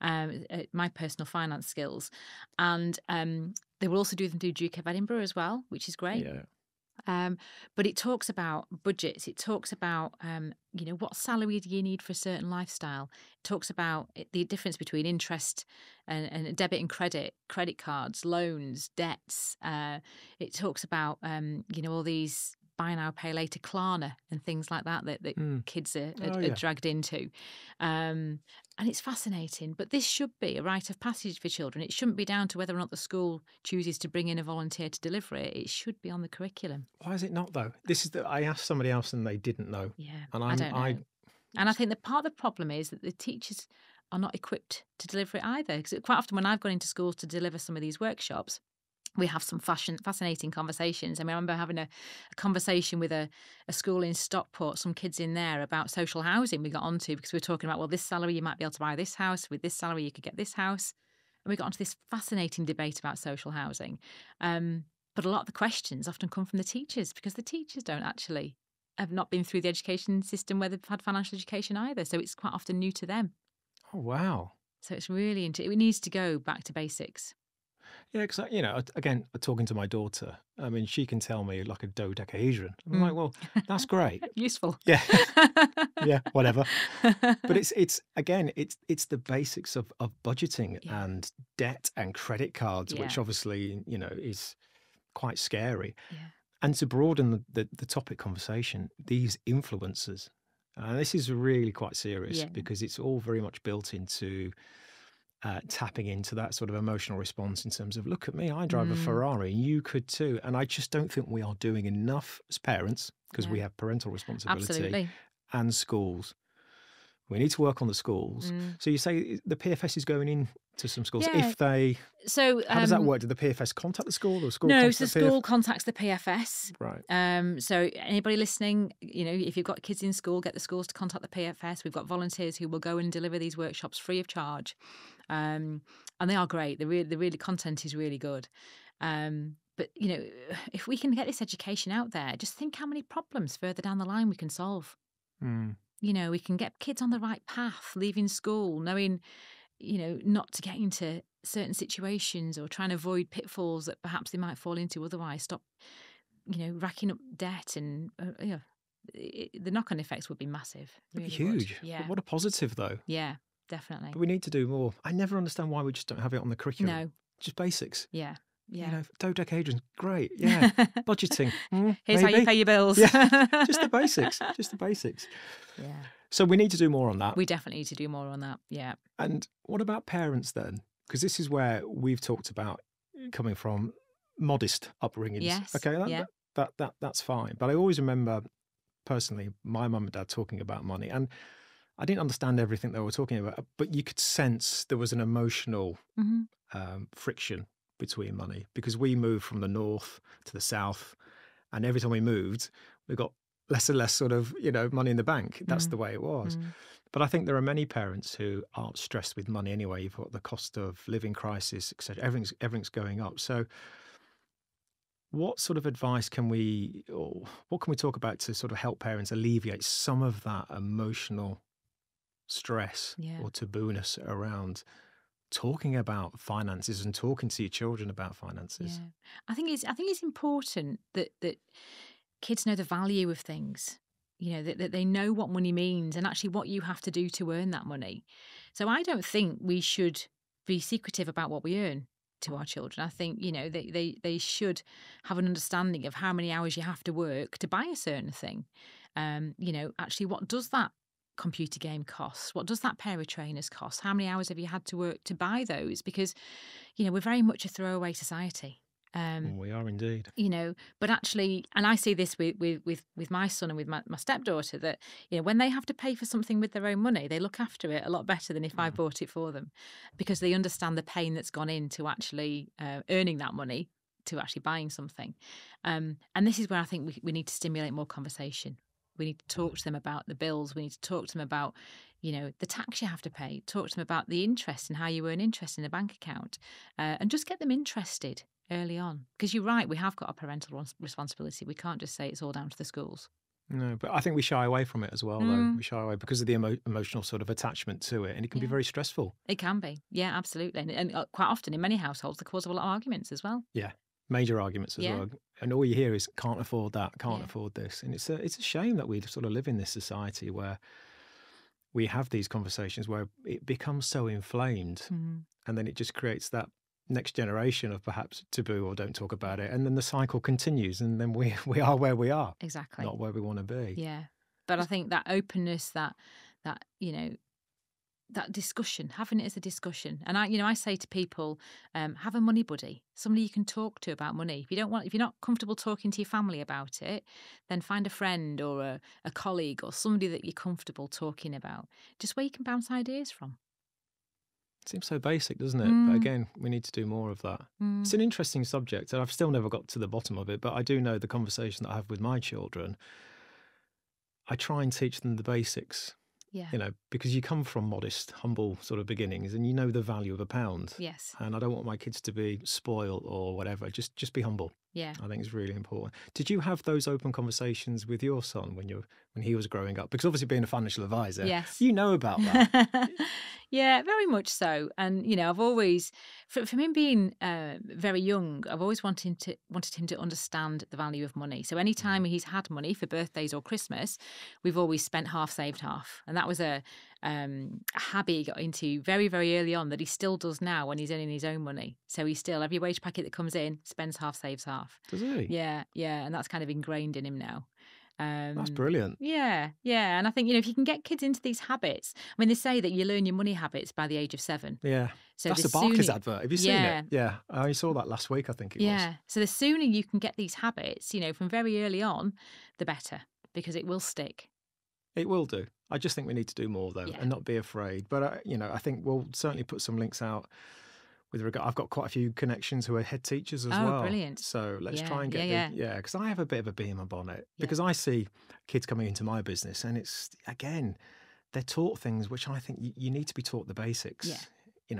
My personal finance skills, and they will also do them through Duke of Edinburgh as well, which is great. Yeah. But it talks about budgets. It talks about, what salary do you need for a certain lifestyle. It talks about the difference between interest and debit and credit cards, loans, debts. It talks about, all these buy now, pay later, Klarna and things like that Mm. kids are Oh, yeah. dragged into. And it's fascinating. But this should be a rite of passage for children. It shouldn't be down to whether or not the school chooses to bring in a volunteer to deliver it. It should be on the curriculum. Why is it not, though? I asked somebody else and they didn't know. Yeah, And I don't know. And I think that part of the problem is that the teachers are not equipped to deliver it either. Because quite often when I've gone into schools to deliver some of these workshops, we have some fascinating conversations. I remember having a conversation with a school in Stockport, some kids in there, about social housing we got onto, because we were talking about, well, this salary you might be able to buy this house, with this salary you could get this house. And we got onto this fascinating debate about social housing. But a lot of the questions often come from the teachers, because the teachers have not been through the education system where they've had financial education either. So it's quite often new to them. Oh, wow. So it's really, it needs to go back to basics. Yeah, because, again, talking to my daughter, I mean, she can tell me like a dodecahedron. I'm like, well, that's great. Useful. Yeah. Yeah, whatever. But it's the basics of budgeting and debt and credit cards, which obviously, is quite scary. Yeah. And to broaden the topic conversation, these influencers, this is really quite serious because it's all very much built into tapping into that sort of emotional response in terms of, look at me, I drive a Ferrari, and you could too. And I just don't think we are doing enough as parents, because we have parental responsibility. Absolutely. And schools. We need to work on the schools. So you say the PFS is going into some schools. Yeah. If they, so how does that work? Do the PFS contact the school, or the school? No, so the school contacts the PFS. Right. So anybody listening, if you've got kids in school, get the schools to contact the PFS. We've got volunteers who will go and deliver these workshops free of charge, and they are great. The content is really good. But if we can get this education out there, just think how many problems further down the line we can solve. We can get kids on the right path, leaving school, knowing, not to get into certain situations, or trying to avoid pitfalls that perhaps they might fall into otherwise. Stop, racking up debt, and the knock-on effects would be massive. It'd be really huge. Yeah. But what a positive, though. Yeah, definitely. But we need to do more. I never understand why we just don't have it on the curriculum. No. Just basics. Yeah. Yeah. Dodecahedron, great. Yeah. Budgeting. Here's maybe. how you pay your bills. Yeah. Just the basics. Just the basics. Yeah. So we need to do more on that. We definitely need to do more on that. Yeah. And what about parents then? Because this is where we've talked about coming from modest upbringings. Yes. Okay. That's fine. But I always remember personally my mum and dad talking about money, and I didn't understand everything they were talking about, but you could sense there was an emotional friction between money, because we moved from the north to the south, and every time we moved, we got less and less sort of, money in the bank. That's the way it was. But I think there are many parents who aren't stressed with money anyway. You've got the cost of living crisis, etc. Everything's going up. So what sort of advice or what can we talk about to sort of help parents alleviate some of that emotional stress or taboo-ness around talking about finances and talking to your children about finances? Yeah. I think it's important that kids know the value of things, that they know what money means, and actually what you have to do to earn that money. So I don't think we should be secretive about what we earn to our children. I think, they should have an understanding of how many hours you have to work to buy a certain thing. Actually, what does that computer game cost? What does that pair of trainers cost? How many hours have you had to work to buy those? Because, we're very much a throwaway society. We are indeed. But actually, and I see this with my son and with my stepdaughter, that, when they have to pay for something with their own money, they look after it a lot better than if I bought it for them, because they understand the pain that's gone into actually earning that money, to actually buying something. And this is where I think we need to stimulate more conversation. We need to talk to them about the bills. We need to talk to them about, the tax you have to pay. Talk to them about the interest and how you earn interest in a bank account, and just get them interested early on. Because you're right, we have got a parental responsibility. We can't just say it's all down to the schools. No, but I think we shy away from it as well, though. We shy away because of the emotional sort of attachment to it, and it can be very stressful. It can be. Yeah, absolutely. And quite often in many households, the cause of a lot of arguments as well. Yeah. Major arguments as Yeah. well. And all you hear is can't afford that, can't Yeah. afford this. And it's a shame that we sort of live in this society where we have these conversations where it becomes so inflamed, and then it just creates that next generation of perhaps taboo or don't talk about it, and then the cycle continues, and then we are where we are, Exactly. not where we want to be. Yeah. But I think that openness, that that discussion, having it as a discussion. And I say to people, have a money buddy, somebody you can talk to about money. If you're not comfortable talking to your family about it, then find a friend or a colleague or somebody that you're comfortable talking about, just where you can bounce ideas from. Seems so basic, doesn't it? But again, we need to do more of that. It's an interesting subject, and I've still never got to the bottom of it, but I do know the conversation that I have with my children, I try and teach them the basics. Yeah. Because you come from modest, humble sort of beginnings, and you know the value of a pound. Yes. And I don't want my kids to be spoiled or whatever. Just be humble. Yeah. I think it's really important. Did you have those open conversations with your son when he was growing up? Because obviously being a financial advisor, Yes. you know about that. Yeah, very much so. And I've always, from him being very young, I've always wanted him to understand the value of money. So anytime he's had money for birthdays or Christmas, we've always spent half, saved half, and that was a habit he got into very, very early on that he still does now when he's earning his own money. So he still, every wage packet that comes in, spends half, saves half. Does he? Yeah, and that's kind of ingrained in him now. That's brilliant. Yeah. And I think, if you can get kids into these habits, I mean, they say that you learn your money habits by the age of 7. Yeah. So that's the the Barker's sooner- advert. Have you seen Yeah. it? Yeah. I saw that last week, I think it was. Yeah. So the sooner you can get these habits, from very early on, the better, because it will stick. It will do. I just think we need to do more, though, Yeah. and not be afraid. But, I think we'll certainly put some links out with regard. I've got quite a few connections who are head teachers as well. Oh, brilliant. So let's Yeah, try and get yeah. because I have a bit of a bee in my bonnet Yeah. because I see kids coming into my business, and it's, again, they're taught things which I think you need to be taught the basics. Yeah.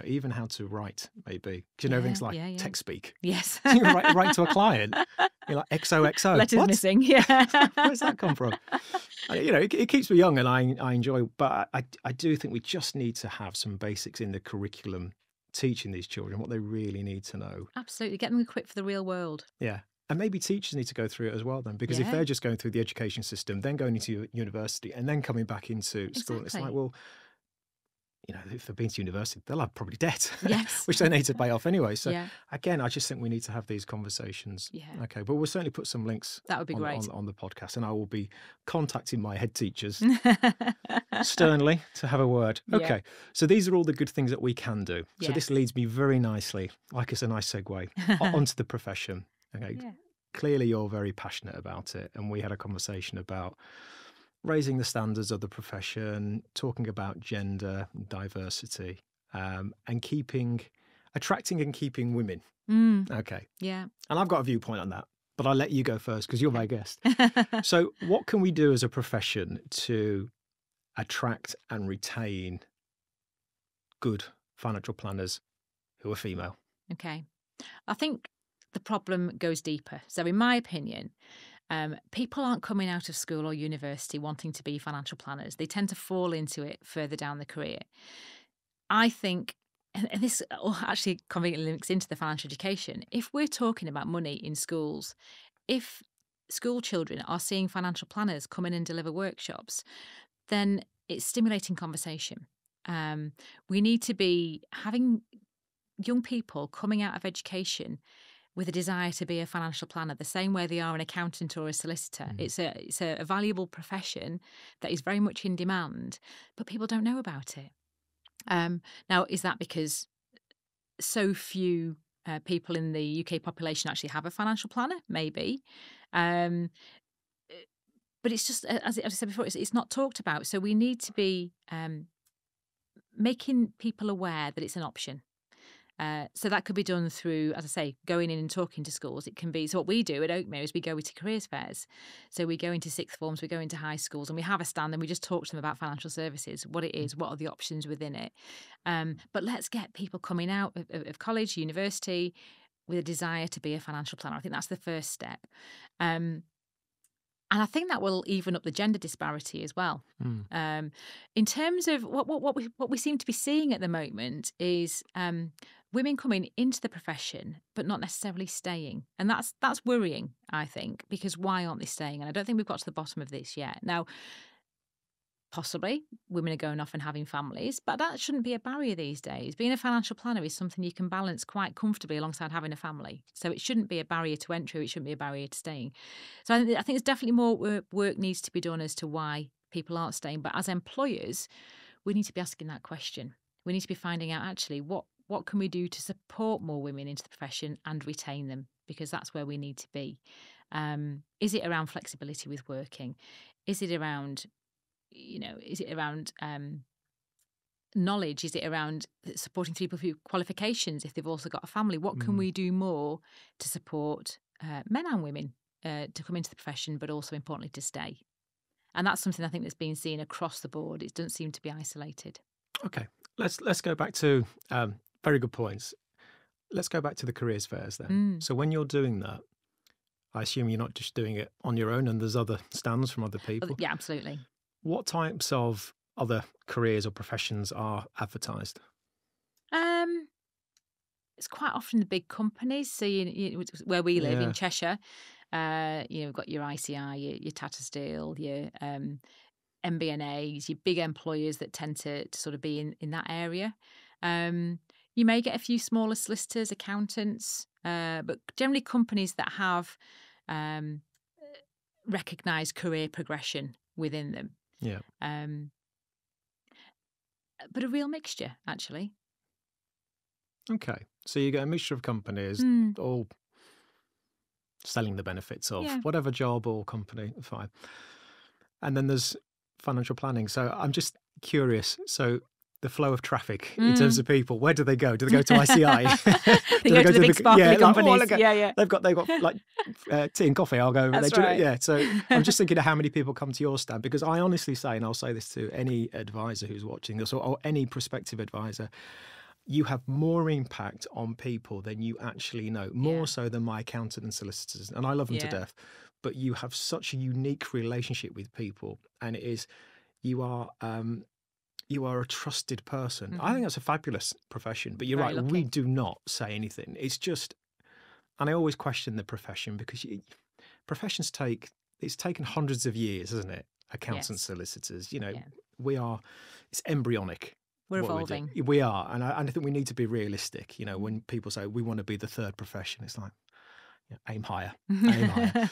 Even how to write, maybe. Because things like yeah. text speak. Yes. You write to a client, you're like XOXO. Letters What? missing. Yeah. Where's that come from? It keeps me young, and I enjoy. But I do think we just need to have some basics in the curriculum, teaching these children what they really need to know. Absolutely. Get them equipped for the real world. Yeah. And maybe teachers need to go through it as well then, because if Yeah. they're just going through the education system, then going into university and then coming back into school, it's like, Exactly. well, if they've been to university, they'll have probably debt, Yes. which they need to pay off anyway. So Yeah. again, I just think we need to have these conversations. Yeah. Okay, but we'll certainly put some links That would be great. on the podcast, and I will be contacting my head teachers sternly to have a word. Yeah. Okay, so these are all the good things that we can do. So this Yes. leads me very nicely, like it's a nice segue, onto the profession. Okay, Yeah. clearly you're very passionate about it, and we had a conversation about raising the standards of the profession, talking about gender diversity, and attracting and keeping women. Okay, Yeah. and I've got a viewpoint on that, but I'll let you go first because you're my guest. So what can we do as a profession to attract and retain good financial planners who are female? Okay. I think the problem goes deeper. So in my opinion, people aren't coming out of school or university wanting to be financial planners. They tend to fall into it further down the career. I think, and this actually conveniently links into the financial education, if we're talking about money in schools, if school children are seeing financial planners come in and deliver workshops, then it's stimulating conversation. We need to be having young people coming out of education with a desire to be a financial planner, the same way they are an accountant or a solicitor. It's a valuable profession that is very much in demand, but people don't know about it. Now, is that because so few people in the UK population actually have a financial planner? Maybe. But it's just, as I said before, it's not talked about. So we need to be making people aware that it's an option. So that could be done through, as I say, going in and talking to schools. It can be, so what we do at Oakmere is we go into careers fairs. So we go into sixth forms, we go into high schools, and we have a stand and we just talk to them about financial services, what it is, what are the options within it. But let's get people coming out of college, university, with a desire to be a financial planner. I think that's the first step. And I think that will even up the gender disparity as well. In terms of what we seem to be seeing at the moment is women coming into the profession but not necessarily staying, and that's worrying, I think, because why aren't they staying? And I don't think we've got to the bottom of this yet. Now, possibly women are going off and having families, but that shouldn't be a barrier these days. Being a financial planner is something you can balance quite comfortably alongside having a family. So it shouldn't be a barrier to entry. It shouldn't be a barrier to staying. So I think there's definitely more work needs to be done as to why people aren't staying. But as employers, we need to be asking that question. We need to be finding out actually what can we do to support more women into the profession and retain them, because that's where we need to be. Is it around flexibility with working? Is it around knowledge? Is it around supporting people through qualifications if they've also got a family? What can we do more to support men and women to come into the profession, but also importantly to stay? And that's something I think that's been seen across the board. It doesn't seem to be isolated. Okay, let's go back to very good points. Let's go back to the careers fairs then. So when you're doing that, I assume you're not just doing it on your own and there's other stands from other people. Yeah, absolutely. What types of other careers or professions are advertised? It's quite often the big companies. So where we live in Cheshire, you've got your ICI, your Tata Steel, your MBNAs, your big employers that tend to sort of be in that area. You may get a few smaller solicitors, accountants, but generally companies that have recognised career progression within them. Yeah. But a real mixture, actually. Okay. So you get a mixture of companies all selling the benefits of whatever job or company, fine. And then there's financial planning. So I'm just curious. So the flow of traffic in terms of people, where do they go? Do they go to ICI? They go to the big sparkly companies. They've got like tea and coffee. I'll go. That's right. Yeah. So I'm just thinking of how many people come to your stand, because I honestly say, and I'll say this to any advisor who's watching this or any prospective advisor, you have more impact on people than you actually know, more so than my accountant and solicitors. And I love them to death, but you have such a unique relationship with people, and it is, you are a trusted person. I think that's a fabulous profession, but you're Very right, lucky. we do not say anything. It's just, and I always question the profession, because professions it's taken hundreds of years, hasn't it? Accountants, solicitors, it's embryonic. We're evolving. We are. And I think we need to be realistic. When people say we want to be the third profession, it's like, aim higher, aim higher.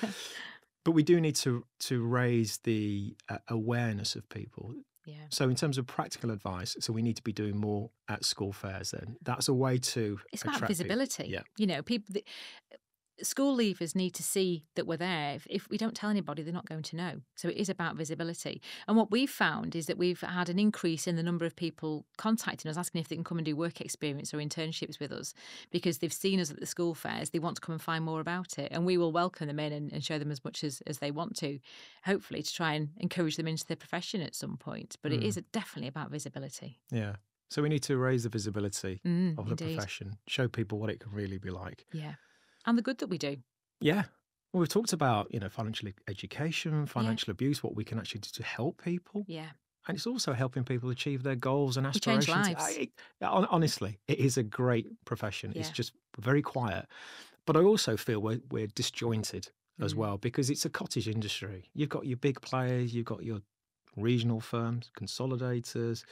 But we do need to raise the awareness of people. Yeah. So in terms of practical advice, so we need to be doing more at school fairs then. That's a way to It's about visibility. Yeah. School leavers need to see that we're there. If we don't tell anybody, they're not going to know. So it is about visibility. And what we've found is that we've had an increase in the number of people contacting us, asking if they can come and do work experience or internships with us, because they've seen us at the school fairs. They want to come and find more about it. And we will welcome them in and show them as much as they want to, hopefully to try and encourage them into the profession at some point. But it is definitely about visibility. Yeah. So we need to raise the visibility of the profession, show people what it can really be like. Yeah. And the good that we do. Yeah. Well, we've talked about, financial education, financial abuse, what we can actually do to help people. Yeah. And it's also helping people achieve their goals and aspirations. We change lives. Honestly, it is a great profession. Yeah. It's just very quiet. But I also feel we're disjointed as well, because it's a cottage industry. You've got your big players, you've got your regional firms, consolidators.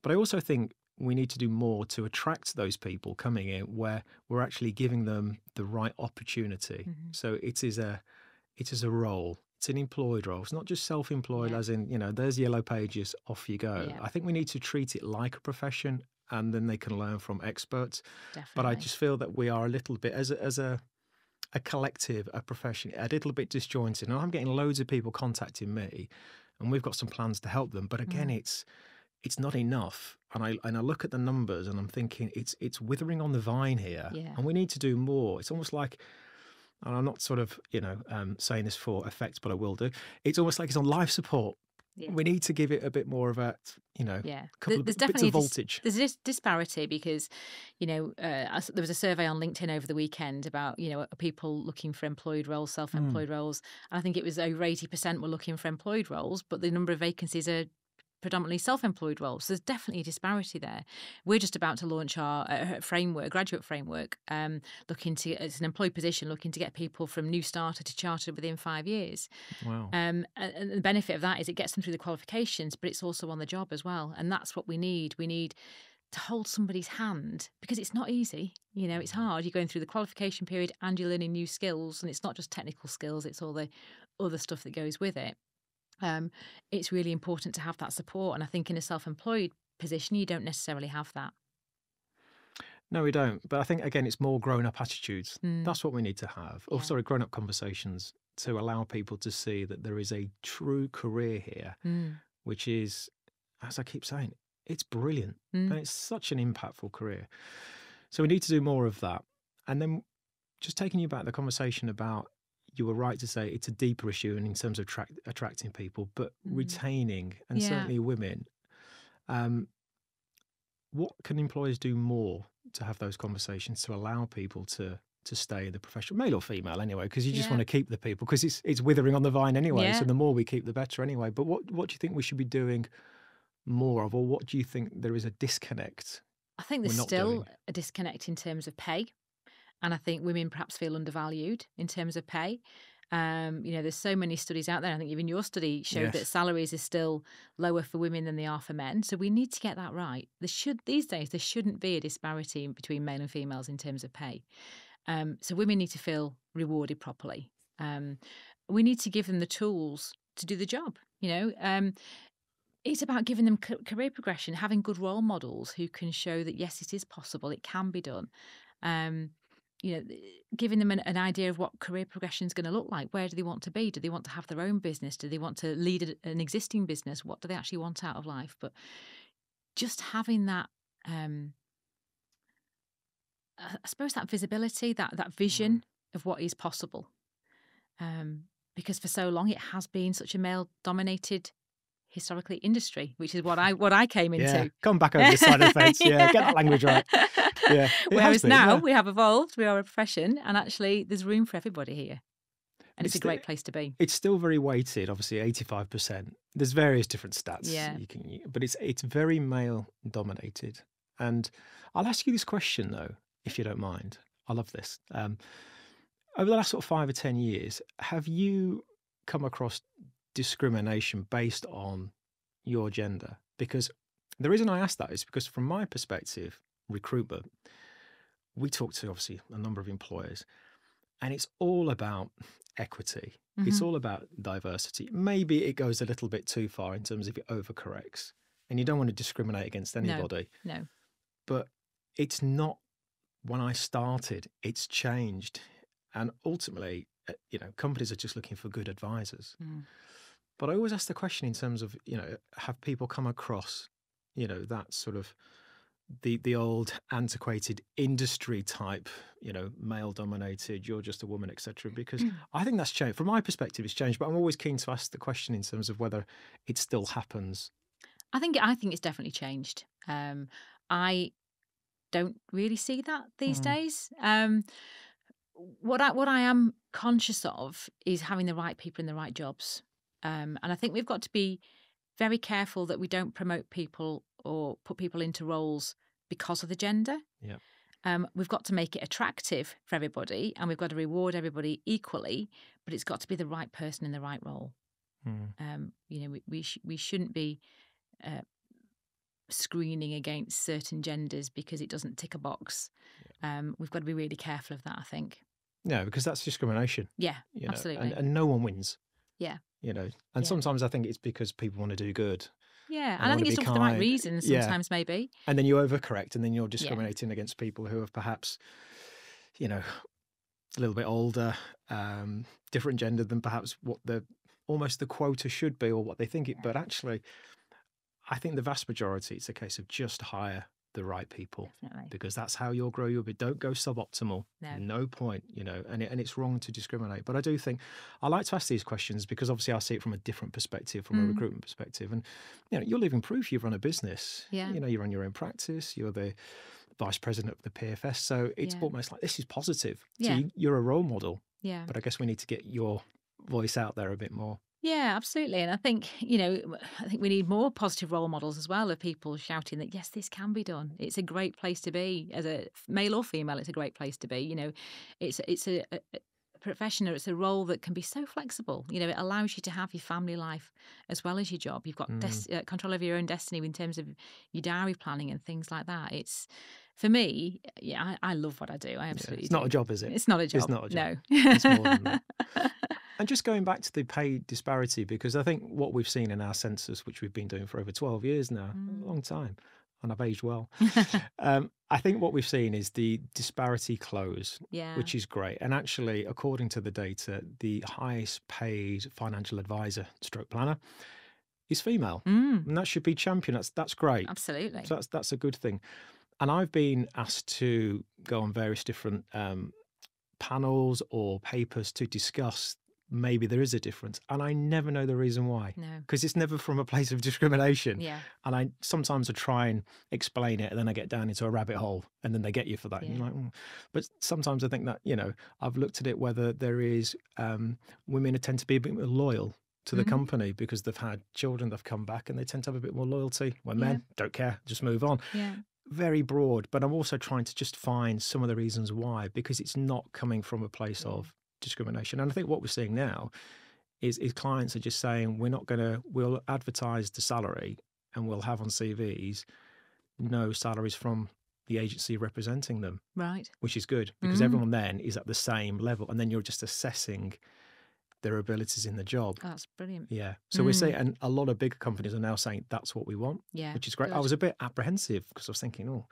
But I also think we need to do more to attract those people coming in, where we're actually giving them the right opportunity. So it is a role. It's an employed role. It's not just self-employed as in, there's Yellow Pages, off you go. Yeah. I think we need to treat it like a profession, and then they can learn from experts. Definitely. But I just feel that we are a little bit, as a collective, a profession, a little bit disjointed. And I'm getting loads of people contacting me, and we've got some plans to help them. But again, it's not enough. And I look at the numbers and I'm thinking it's withering on the vine here. Yeah. And we need to do more. It's almost like, and I'm not sort of, saying this for effect, but I will do. It's almost like it's on life support. Yeah. We need to give it a bit more of a, couple of bits of voltage. There's a disparity because, there was a survey on LinkedIn over the weekend about, people looking for employed roles, self-employed roles. And I think it was over 80% were looking for employed roles, but the number of vacancies are predominantly self-employed roles. So there's definitely a disparity there. We're just about to launch our graduate framework, it's an employed position, looking to get people from new starter to chartered within 5 years. Wow. And the benefit of that is it gets them through the qualifications, but it's also on the job as well. And that's what we need. We need to hold somebody's hand, because it's not easy. It's hard. You're going through the qualification period and you're learning new skills, and it's not just technical skills, it's all the other stuff that goes with it. It's really important to have that support. And I think in a self-employed position, you don't necessarily have that. No, we don't. But I think, again, it's more grown-up attitudes. That's what we need to have. Yeah. Grown-up conversations to allow people to see that there is a true career here, which is, as I keep saying, it's brilliant. And it's such an impactful career. So we need to do more of that. And then just taking you back to the conversation about, you were right to say it's a deeper issue in terms of attracting people, but retaining, and certainly women. What can employers do more to have those conversations to allow people to stay in the profession, male or female anyway, because you just want to keep the people, because it's withering on the vine anyway. So the more we keep, the better anyway. But what do you think we should be doing more of, or what do you think there is a disconnect? I think there's still a disconnect in terms of pay. And I think women perhaps feel undervalued in terms of pay. There's so many studies out there. I think even your study showed that salaries are still lower for women than they are for men. So we need to get that right. These days, there shouldn't be a disparity between male and females in terms of pay. So women need to feel rewarded properly. We need to give them the tools to do the job. It's about giving them career progression, having good role models who can show that, yes, it is possible, it can be done. Giving them an idea of what career progression is going to look like. Where do they want to be? Do they want to have their own business? Do they want to lead an existing business? What do they actually want out of life? But just having that, I suppose, that visibility, that vision of what is possible. Because for so long it has been such a male-dominated, historically, industry, which is what I came into. Yeah, come back over the side of the fence. Yeah, get that language right. Yeah. Whereas now we have evolved, we are a profession, and actually there's room for everybody here. And it's a great place to be. It's still very weighted, obviously 85%. There's various different stats but it's very male dominated. And I'll ask you this question though, if you don't mind. I love this. Over the last sort of 5 or 10 years, have you come across discrimination based on your gender? Because the reason I ask that is because, from my perspective, recruitment, we talk to obviously a number of employers, and it's all about equity. It's all about diversity. Maybe it goes a little bit too far in terms of it overcorrects, and you don't want to discriminate against anybody. No. But it's not. When I started, it's changed, and ultimately, companies are just looking for good advisors. But I always ask the question in terms of, have people come across, that sort of the old antiquated industry type, male dominated, you're just a woman, etc. Because I think that's changed. From my perspective, it's changed, but I'm always keen to ask the question in terms of whether it still happens. I think it's definitely changed. I don't really see that these days. What I am conscious of is having the right people in the right jobs. And I think we've got to be very careful that we don't promote people or put people into roles because of the gender. Yeah. We've got to make it attractive for everybody, and we've got to reward everybody equally, but it's got to be the right person in the right role. We shouldn't be screening against certain genders because it doesn't tick a box. We've got to be really careful of that, I think. No, because that's discrimination. Yeah, absolutely. And no one wins. Yeah. And sometimes I think it's because people want to do good. Yeah, and I think it's done for the right reasons sometimes, maybe. And then you overcorrect, and then you're discriminating against people who have perhaps, a little bit older, different gender than perhaps what almost the quota should be, or what they think it. But actually, I think the vast majority, it's a case of just hire the right people. Definitely. Because that's how you'll grow your bit. Don't go suboptimal. No point, and it's wrong to discriminate. But I do think I like to ask these questions because obviously I see it from a different perspective, from a recruitment perspective. And, you're living proof you run a business. Yeah. You run your own practice. You're the vice president of the PFS. So it's almost like this is positive. So you're a role model. Yeah. But I guess we need to get your voice out there a bit more. Yeah, absolutely. And I think, I think we need more positive role models as well of people shouting that, yes, this can be done. It's a great place to be as a male or female. It's a great place to be. It's a profession or it's a role that can be so flexible. It allows you to have your family life as well as your job. You've got Mm. control over your own destiny in terms of your diary planning and things like that. It's, for me, yeah, I love what I do. I Yeah, absolutely it's not a do. job, is it? It's not a It's job. not a job. No. It's more than that. And just going back to the pay disparity, because I think what we've seen in our census, which we've been doing for over 12 years now, a long time, and I've aged well. I think what we've seen is the disparity close, Yeah. which is great. And actually, according to the data, the highest paid financial advisor stroke planner is female. And that should be championed. That's great. Absolutely. So that's a good thing. And I've been asked to go on various different panels or papers to discuss maybe there is a difference, and I never know the reason why, No. because it's never from a place of discrimination. Yeah. And I sometimes try and explain it, and then I get down into a rabbit hole, and then they get you for that. And Yeah. you're like, But sometimes I think that I've looked at it whether there is women tend to be a bit more loyal to the company because they've had children, they've come back, and they tend to have a bit more loyalty. When men don't care, just move on. Yeah. Very broad, but I'm also trying to just find some of the reasons why, because it's not coming from a place of discrimination. And I think what we're seeing now is clients are just saying we'll advertise the salary and we'll have on CVs no salaries from the agency representing them. Right. Which is good, because everyone then is at the same level, and then you're just assessing their abilities in the job. Oh, that's brilliant. Yeah. So we're saying, and a lot of big companies are now saying that's what we want, which is great. Good. I was a bit apprehensive because I was thinking,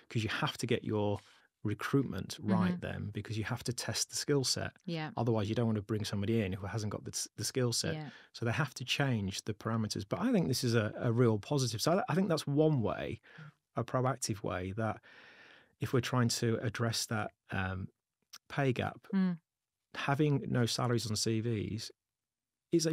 because you have to get your recruitment right then, because you have to test the skill set. Yeah. Otherwise, you don't want to bring somebody in who hasn't got the skill set. Yeah. So they have to change the parameters. But I think this is a real positive. So I think that's one way, a proactive way, that if we're trying to address that pay gap, having no salaries on CVs is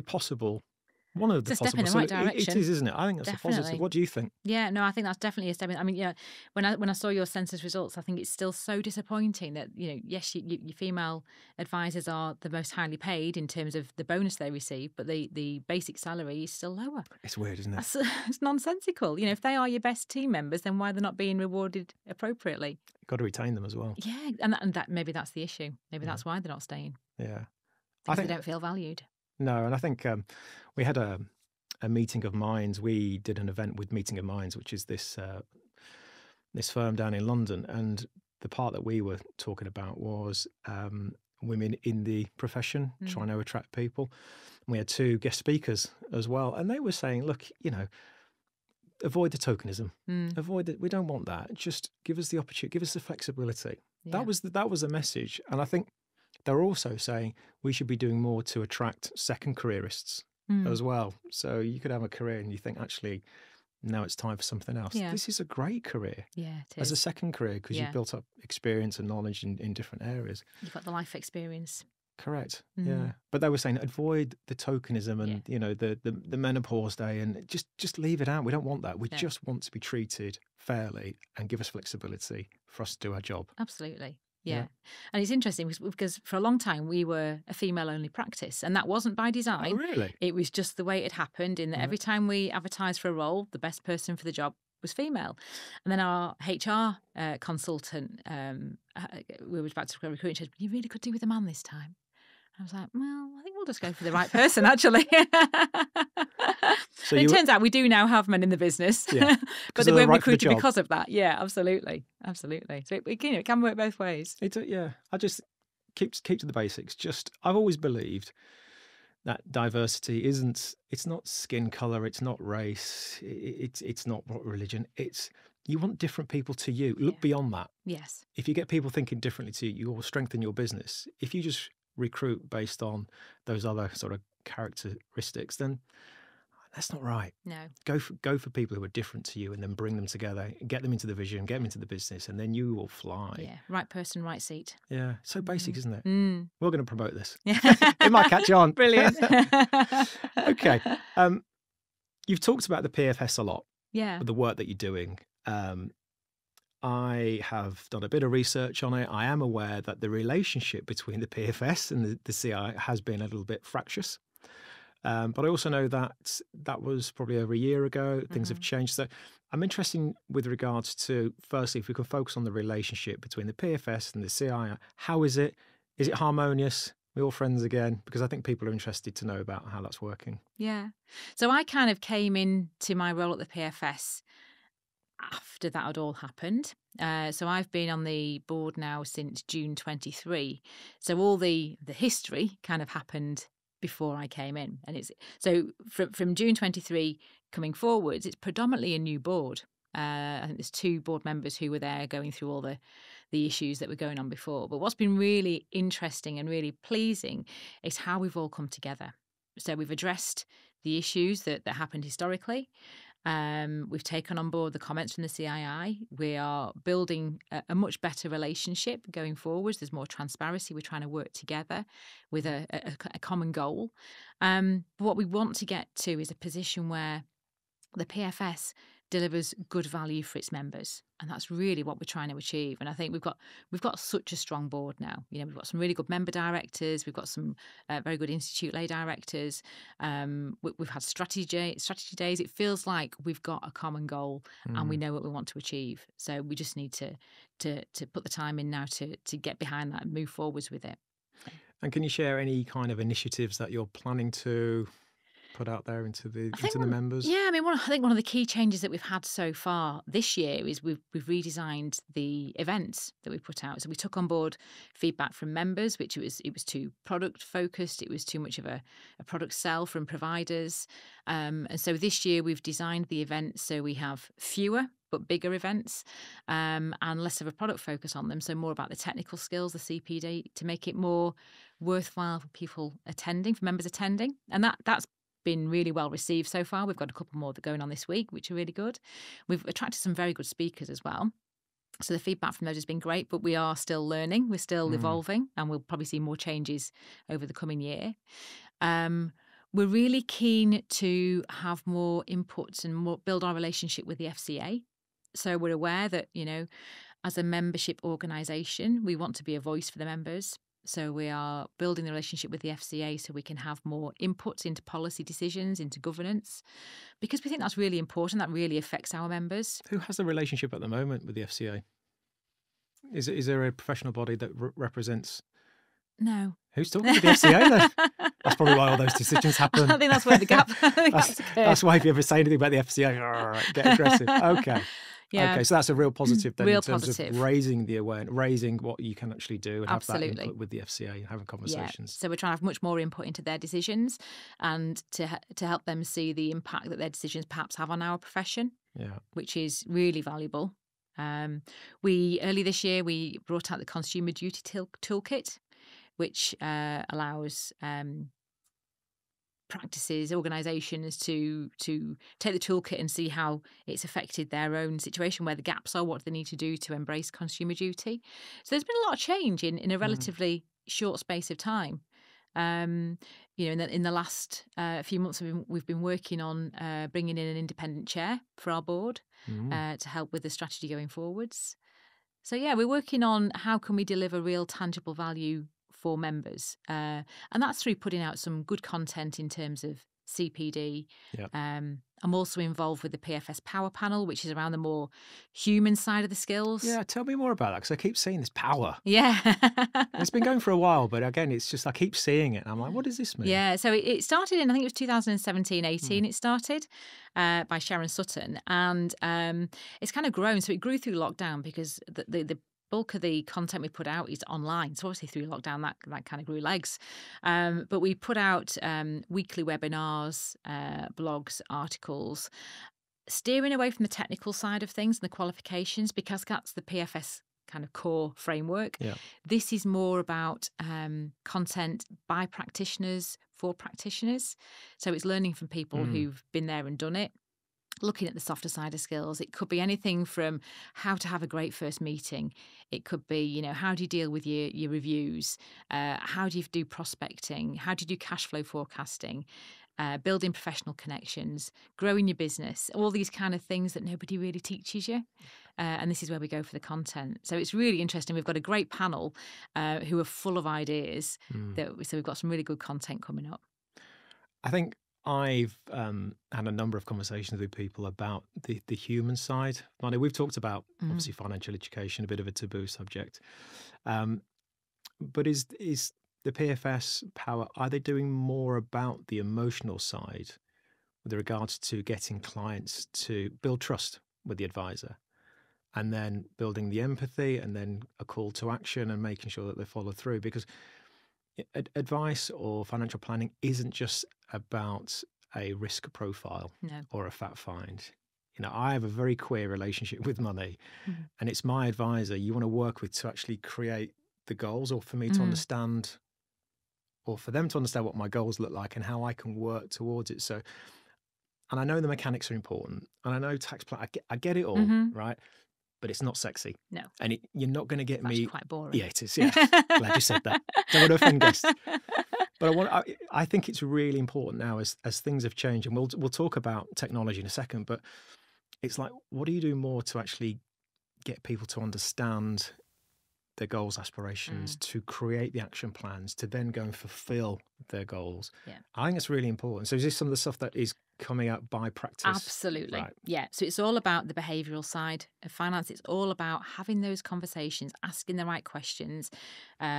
one of the It's a step in possible. the right direction. It is, isn't it? I think that's Definitely. a positive. What do you think? Yeah, no, I think that's definitely a step in. I mean, when I saw your census results, I think it's still so disappointing that, yes, your female advisors are the most highly paid in terms of the bonus they receive, but the basic salary is still lower. It's weird, isn't it? It's nonsensical. If they are your best team members, then why they're not being rewarded appropriately? You've got to retain them as well. Yeah, and that maybe that's the issue. Maybe that's why they're not staying. Yeah. Because they don't feel valued. No, and I think we had a meeting of minds. We did an event with Meeting of Minds, which is this firm down in London, and the part that we were talking about was women in the profession trying to attract people. And we had 2 guest speakers as well, and they were saying, look, avoid the tokenism, avoid it. We don't want that. Just give us the opportunity, give us the flexibility. Yeah. That was the message, and I think they're also saying we should be doing more to attract second careerists as well. So you could have a career and you think, actually, now it's time for something else. Yeah. This is a great career. Yeah, it is. As a second career, because you've built up experience and knowledge in different areas. You've got the life experience. Correct. Yeah. But they were saying avoid the tokenism and the menopause day, and just leave it out. We don't want that. We just want to be treated fairly and give us flexibility for us to do our job. Absolutely. Yeah. And it's interesting because for a long time we were a female-only practice, and that wasn't by design. Oh, really? It was just the way it happened, in that every time we advertised for a role, the best person for the job was female. And then our HR consultant, we were about to recruit, and she said, you really could do with a man this time. I was like, well, I think we'll just go for the right person, actually. So it turns out we do now have men in the business, but they weren't recruited because of that. Yeah, absolutely. Absolutely. So it can work both ways. I just keep to the basics. I've always believed that diversity it's not skin color, it's not race, it's not what religion. You want different people to you. Look beyond that. Yes. If you get people thinking differently to you, you will strengthen your business. If you just recruit based on those other sort of characteristics, then that's not right. No. Go for people who are different to you, and then bring them together, get them into the vision, get them into the business, and then you will fly. Yeah. Right person, right seat. Yeah. So basic, isn't it? We're going to promote this. Yeah. It might catch on. Brilliant. Okay. You've talked about the PFS a lot. Yeah. The work that you're doing. I have done a bit of research on it. I am aware that the relationship between the PFS and the CI has been a little bit fractious. But I also know that that was probably over a year ago. Things have changed. So I'm interested with regards to, firstly, if we can focus on the relationship between the PFS and the CII. How is it? Is it harmonious? We're all friends again? Because I think people are interested to know about how that's working. Yeah. So I kind of came into my role at the PFS after that had all happened. So I've been on the board now since June 23. So all the history kind of happened before I came in, and it's so from June 23 coming forwards, it's predominantly a new board. I think there's 2 board members who were there going through all the issues that were going on before. But what's been really interesting and really pleasing is how we've all come together. So we've addressed the issues that happened historically. We've taken on board the comments from the CII. We are building a much better relationship going forwards. There's more transparency. We're trying to work together with a common goal. But what we want to get to is a position where the PFS delivers good value for its members, and that's really what we're trying to achieve. And I think we've got such a strong board now. We've got some really good member directors, we've got some very good institute lay directors. We've had strategy days. It feels like we've got a common goal and we know what we want to achieve. So we just need to put the time in now to get behind that and move forwards with it. And can you share any kind of initiatives that you're planning to put out there into the members? Yeah, I mean, I think one of the key changes that we've had so far this year is we've redesigned the events that we put out. So we took on board feedback from members, which it was too product focused. It was too much of a product sell from providers. And so this year we've designed the events so we have fewer but bigger events, and less of a product focus on them. So more about the technical skills, the CPD, to make it more worthwhile for people attending, for members attending. And that's been really well received so far. We've got a couple more that are going on this week, which are really good. We've attracted some very good speakers as well. So the feedback from those has been great, but we are still learning. We're still evolving, and we'll probably see more changes over the coming year. We're really keen to have more inputs and build our relationship with the FCA. So we're aware that, as a membership organisation, we want to be a voice for the members. So we are building the relationship with the FCA so we can have more inputs into policy decisions, into governance, because we think that's really important. That really affects our members. Who has the relationship at the moment with the FCA? Is there a professional body that represents? No. Who's talking to the FCA then? That's probably why all those decisions happen. I think that's where the gap. That's why if you ever say anything about the FCA, get aggressive. Okay. Yeah. Okay, so that's a real positive then real in terms positive. of raising the awareness, raising what you can actually do and Absolutely. have that input with the FCA and having conversations. Yeah. So we're trying to have much more input into their decisions and to help them see the impact that their decisions perhaps have on our profession, which is really valuable. Early this year, we brought out the Consumer Duty Toolkit, which allows practices, organisations to take the toolkit and see how it's affected their own situation, where the gaps are, what they need to do to embrace consumer duty. So there's been a lot of change in a relatively short space of time. In the last few months, we've been working on bringing in an independent chair for our board to help with the strategy going forwards. So yeah, we're working on how can we deliver real tangible value for members, and that's through putting out some good content in terms of CPD. I'm also involved with the PFS Power Panel, which is around the more human side of the skills. Yeah, tell me more about that, because I keep seeing this power. Yeah. It's been going for a while, but again, it's just I keep seeing it and I'm like, what does this mean? Yeah, so it started in, I think it was 2017-18 it started by Sharon Sutton, and it's kind of grown. So it grew through lockdown because the bulk of the content we put out is online. So obviously through lockdown, that kind of grew legs. But we put out weekly webinars, blogs, articles, steering away from the technical side of things and the qualifications, because that's the PFS kind of core framework. This is more about content by practitioners for practitioners. So it's learning from people who've been there and done it. Looking at the softer side of skills. It could be anything from how to have a great first meeting. It could be, how do you deal with your reviews? How do you do prospecting? How do you do cash flow forecasting? Building professional connections, growing your business, all these kind of things that nobody really teaches you. And this is where we go for the content. So it's really interesting. We've got a great panel who are full of ideas. So we've got some really good content coming up. I think I've had a number of conversations with people about the human side. Money. We've talked about obviously financial education, a bit of a taboo subject. But is the PFS power, are they doing more about the emotional side with regards to getting clients to build trust with the advisor, and then building the empathy, and then a call to action, and making sure that they follow through? Because advice or financial planning isn't just about a risk profile No. or a fact find. I have a very queer relationship with money, and it's my advisor you want to work with to actually create the goals, or for me to understand, or for them to understand what my goals look like and how I can work towards it. So, and I know the mechanics are important, and I know tax plan, I get it all, right? But it's not sexy. No. And you're not going to get me. Quite boring. Yeah, it is. Yeah. Glad you said that. Don't want to offend guests. But I think it's really important now as things have changed, and we'll talk about technology in a second, but it's like, what do you do more to actually get people to understand their goals, aspirations, to create the action plans, to then go and fulfill their goals? Yeah. I think it's really important. So is this some of the stuff that is coming out by practice? Absolutely. Right. Yeah. So it's all about the behavioural side of finance. It's all about having those conversations, asking the right questions.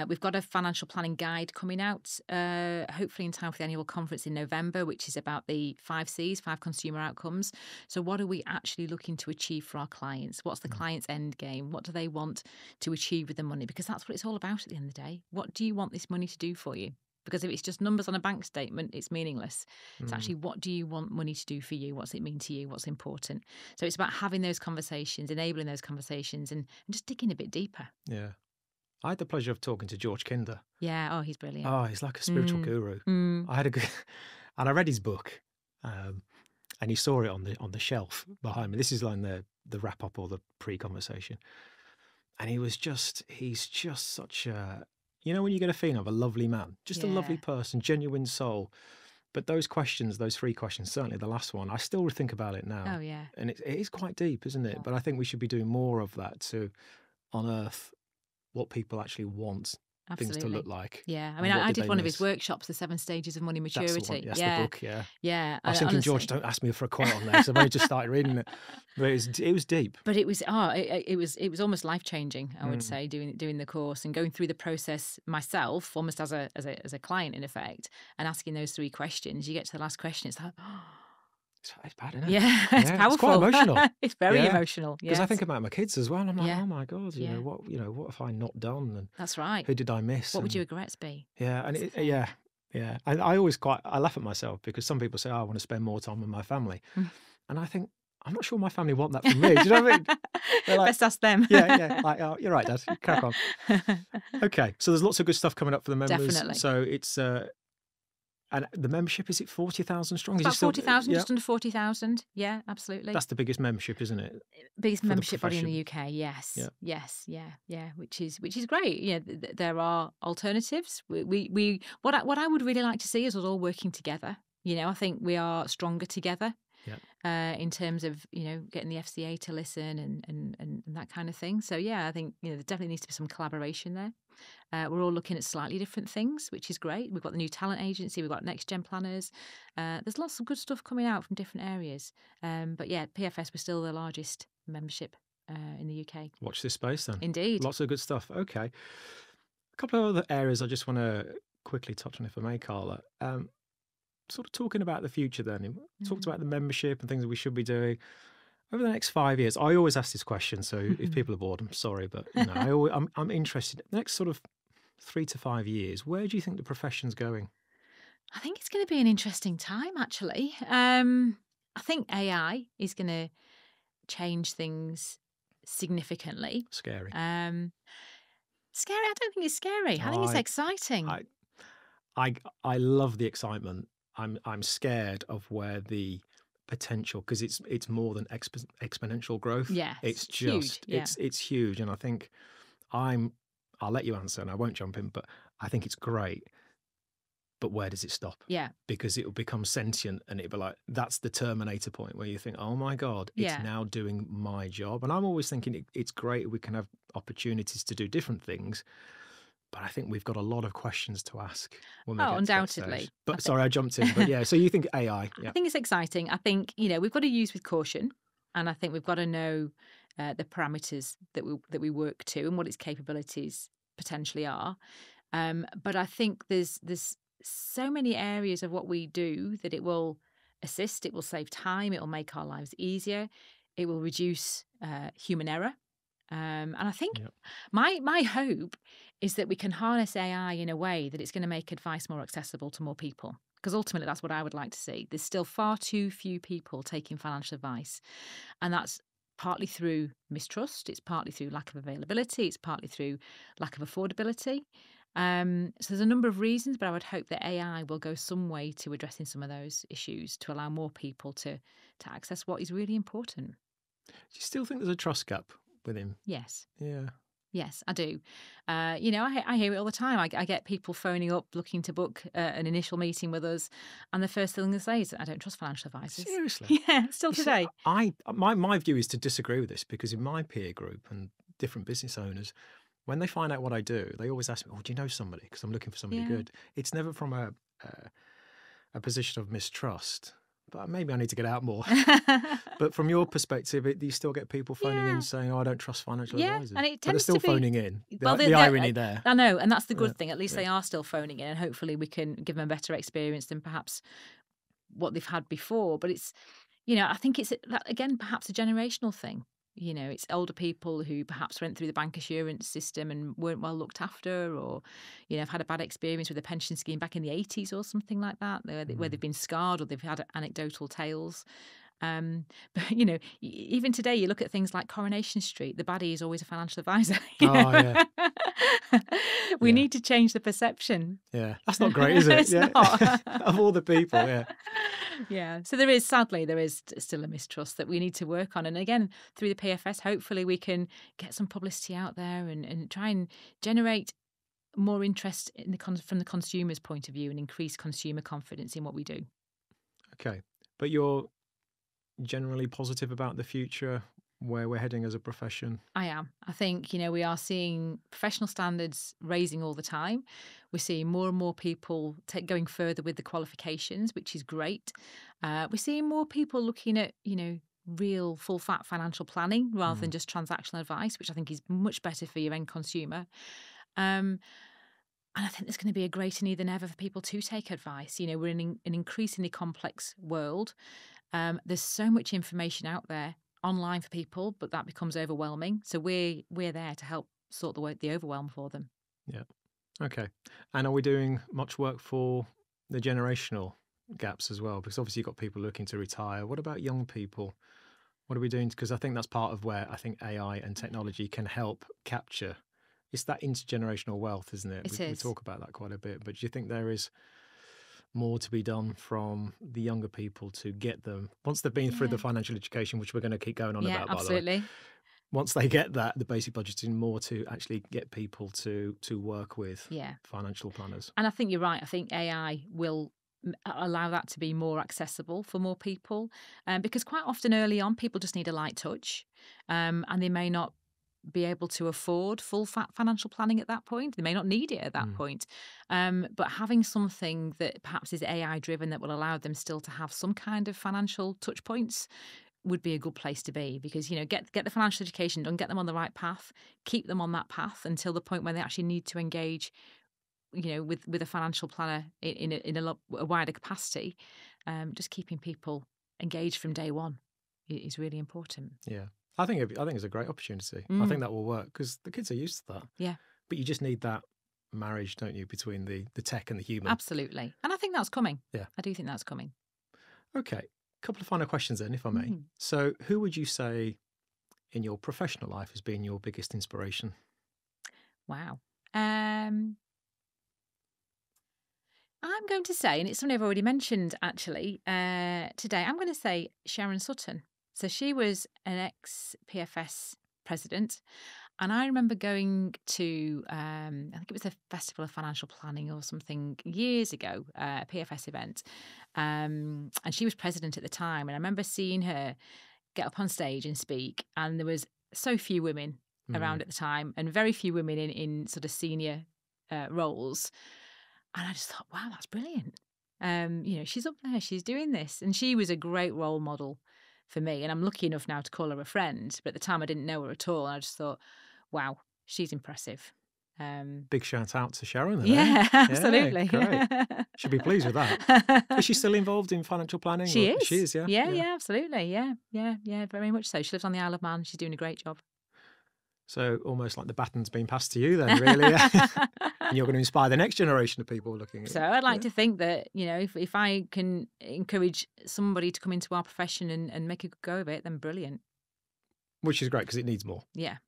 We've got a financial planning guide coming out, hopefully in time for the annual conference in November, which is about the 5 C's, 5 consumer outcomes. So what are we actually looking to achieve for our clients? What's the client's end game? What do they want to achieve with the money? Because that's what it's all about at the end of the day. What do you want this money to do for you? Because if it's just numbers on a bank statement, it's meaningless. It's actually, what do you want money to do for you? What's it mean to you? What's important? So it's about having those conversations, enabling those conversations, and just digging a bit deeper. Yeah. I had the pleasure of talking to George Kinder. Yeah. Oh, he's brilliant. Oh, he's like a spiritual guru. I had a good, and I read his book, and you saw it on the shelf behind me. This is like the wrap up or the pre-conversation, and he's just such a, when you get a feeling of a lovely man, just a lovely person, genuine soul. But those questions, those 3 questions, certainly the last one, I still think about it now. Oh, yeah. And it is quite deep, isn't it? But I think we should be doing more of that to unearth what people actually want things to look like. Yeah. I mean, I did one of his workshops, the 7 stages of money maturity. That's the one. That's the book, yeah. Yeah. I was thinking, honestly, George, don't ask me for a quote on there, because I've only just started reading it. But it was deep. But it was almost life-changing, I would say, doing the course and going through the process myself, almost as a client, in effect, and asking those 3 questions. You get to the last question, it's like, it's bad, isn't it? Yeah, it's powerful. It's quite emotional. It's very emotional. Because I think about my kids as well. And I'm like, oh my God, Yeah. what have I not done? And That's right. who did I miss? What would your regrets be? Yeah, and yeah. And I always I laugh at myself, because some people say, oh, I want to spend more time with my family. And I think, I'm not sure my family want that from me. Do you know what I mean? They're like, best ask them. Yeah. Like, oh, you're right, Dad. Crack on. Okay, so there's lots of good stuff coming up for the members. Definitely. So it's and the membership, is it 40,000 strong? It's about 40,000, just under 40,000. Yeah, absolutely. That's the biggest membership, isn't it? Biggest membership body in the UK. Yes. Yeah. Yes. Yeah. Which is great. Yeah. There are alternatives. What I would really like to see is us all working together. I think we are stronger together. Yeah. In terms of getting the FCA to listen and that kind of thing. So yeah, I think there definitely needs to be some collaboration there. We're all looking at slightly different things, which is great. We've got the new talent agency, we've got next gen planners. There's lots of good stuff coming out from different areas. But yeah, PFS, we're still the largest membership in the UK. Watch this space then. Indeed. Lots of good stuff. Okay, a couple of other areas I just want to quickly touch on, if I may, Carla. Sort of talking about the future then, talked about the membership and things that we should be doing over the next 5 years. I always ask this question, so if people are bored, I'm sorry, but I'm interested. The next sort of 3 to 5 years, where do you think the profession's going? I think it's going to be an interesting time, actually. I think AI is going to change things significantly. Scary. Scary? I don't think it's scary. I think it's exciting. I love the excitement. I'm scared of where the potential, because it's more than exponential growth. Yeah, it's just huge. It's huge, and I think I'll let you answer, and I won't jump in, but I think it's great. But where does it stop? Yeah, because it will become sentient, and it'll be like, that's the Terminator point where you think, oh my God, it's now doing my job. And I'm always thinking it's great we can have opportunities to do different things. But I think we've got a lot of questions to ask when we Oh, get to that undoubtedly. stage. But sorry, I jumped in. But yeah, so you think AI? I Yeah. think it's exciting. I think, we've got to use with caution, and I think we've got to know the parameters that we work to and what its capabilities potentially are. But I think there's so many areas of what we do that it will assist, it will save time, it will make our lives easier, it will reduce human error. And I think Yeah. my hope is that we can harness AI in a way that it's going to make advice more accessible to more people. Because ultimately, that's what I would like to see. There's still far too few people taking financial advice. And that's partly through mistrust, it's partly through lack of availability, it's partly through lack of affordability. So there's a number of reasons, but I would hope that AI will go some way to addressing some of those issues to allow more people to access what is really important. Do you still think there's a trust gap with him? Yes. Yeah. Yes, I do. I hear it all the time. I get people phoning up looking to book an initial meeting with us, and the first thing they say is, "I don't trust financial advisors." Seriously? Yeah, still You see, today. my view is to disagree with this because in my peer group and different business owners, when they find out what I do, they always ask me, "Oh, do you know somebody?" Because I'm looking for somebody Yeah. good. It's never from a position of mistrust. But maybe I need to get out more. But from your perspective, you still get people phoning in saying, "Oh, I don't trust financial Yeah, advisors." and it But they're tends still to be. phoning in. Well, The irony there. I know, and that's the good Yeah, thing. At least yeah. they are still phoning in, and hopefully we can give them a better experience than perhaps what they've had before. But it's, I think it's again perhaps a generational thing. It's older people who perhaps went through the bank assurance system and weren't well looked after, or have had a bad experience with a pension scheme back in the 80s or something like that, where they've been scarred or they've had anecdotal tales. But even today, you look at things like Coronation Street. The baddie is always a financial advisor. Oh, yeah. We Yeah. need to change the perception. Yeah. That's not great, is it? It's Yeah. not. Of all the people, yeah. Yeah. So sadly, there is still a mistrust that we need to work on. And again, through the PFS, hopefully we can get some publicity out there and try and generate more interest from the consumer's point of view and increase consumer confidence in what we do. Okay. But you're generally positive about the future, where we're heading as a profession? I am. I think, we are seeing professional standards raising all the time. We're seeing more and more people going further with the qualifications, which is great. We're seeing more people looking at, real full fat financial planning rather than just transactional advice, which I think is much better for your end consumer. And I think there's going to be a greater need than ever for people to take advice. We're in an increasingly complex world. There's so much information out there online for people, but that becomes overwhelming. So we're there to help sort the overwhelm for them. Yeah. Okay. And are we doing much work for the generational gaps as well? Because obviously you've got people looking to retire. What about young people? What are we doing? Because I think that's part of where I think AI and technology can help capture. It's that intergenerational wealth, isn't it? We talk about that quite a bit. But do you think there is more to be done from the younger people to get them, once they've been through the financial education, which we're going to keep going on about, absolutely. by the way, once they get that, the basic budgeting, more to actually get people to work with financial planners? And I think you're right. I think AI will allow that to be more accessible for more people, because quite often early on, people just need a light touch, and they may not be able to afford full financial planning at that point. They may not need it at that point. But having something that perhaps is AI driven that will allow them still to have some kind of financial touch points would be a good place to be, because, get the financial education done, get them on the right path, keep them on that path until the point where they actually need to engage, with a financial planner in a wider capacity. Just keeping people engaged from day one is really important. Yeah. I think it's a great opportunity. I think that will work because the kids are used to that. Yeah. But you just need that marriage, don't you, between the tech and the human? Absolutely. And I think that's coming. Yeah. I do think that's coming. Okay. A couple of final questions then, if I may. So who would you say in your professional life has been your biggest inspiration? Wow. I'm going to say, and it's something I've already mentioned actually today, I'm going to say Sharon Sutton. So she was an ex-PFS president. And I remember going to, I think it was a Festival of Financial Planning or something years ago, a PFS event. And she was president at the time. And I remember seeing her get up on stage and speak. And there was so few women around at the time, and very few women in sort of senior roles. And I just thought, wow, that's brilliant. She's up there, she's doing this. And she was a great role model for me. And I'm lucky enough now to call her a friend. But at the time, I didn't know her at all. And I just thought, wow, she's impressive. Big shout out to Sharon then. Yeah, absolutely. Great. Should be pleased with that. Is she still involved in financial planning? She is. She is, yeah. Yeah, absolutely. Yeah, very much so. She lives on the Isle of Man. She's doing a great job. So almost like the baton's been passed to you then, really. And you're going to inspire the next generation of people looking at it. So I'd like to think that, if I can encourage somebody to come into our profession and make a good go of it, then brilliant. Which is great because it needs more. Yeah.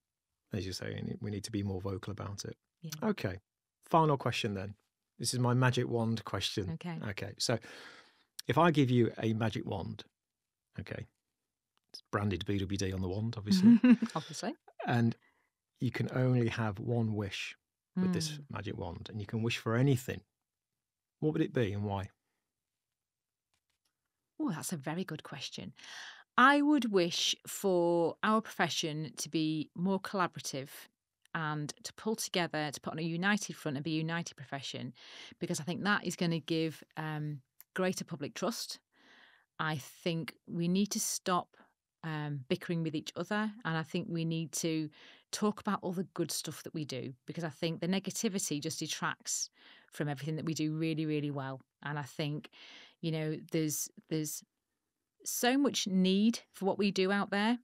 As you say, we need to be more vocal about it. Yeah. Okay. Final question then. This is my magic wand question. Okay. So if I give you a magic wand, okay, it's branded BWD on the wand, obviously. Obviously. And you can only have one wish with this magic wand, and you can wish for anything. What would it be and why? Oh, that's a very good question. I would wish for our profession to be more collaborative and to pull together, to put on a united front and be a united profession, because I think that is going to give greater public trust. I think we need to stop bickering with each other, and I think we need to talk about all the good stuff that we do, because I think the negativity just detracts from everything that we do really, really well. And I think, there's so much need for what we do out there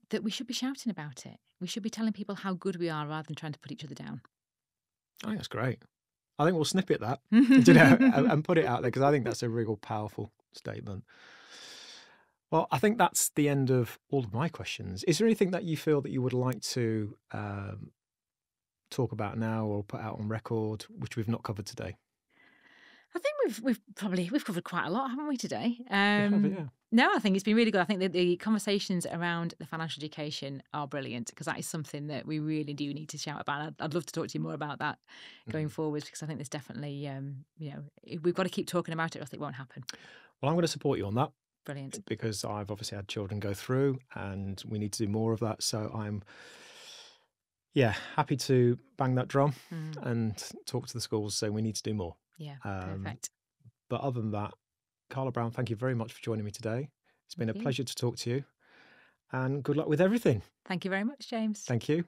that we should be shouting about it. We should be telling people how good we are rather than trying to put each other down. I think that's great. I think we'll snippet that and put it out there, because I think that's a real powerful statement. Well, I think that's the end of all of my questions. Is there anything that you feel that you would like to talk about now or put out on record, which we've not covered today? I think we've covered quite a lot, haven't we, today? Yeah. No, I think it's been really good. I think that the conversations around the financial education are brilliant, because that is something that we really do need to shout about. I'd love to talk to you more about that going forwards, because I think there's definitely, we've got to keep talking about it, or else it won't happen. Well, I'm going to support you on that. Brilliant. Because I've obviously had children go through, and we need to do more of that. So I'm, happy to bang that drum and talk to the schools. So we need to do more. Yeah, perfect. But other than that, Carla Brown, thank you very much for joining me today. It's been a pleasure to talk to you, and good luck with everything. Thank you very much, James. Thank you.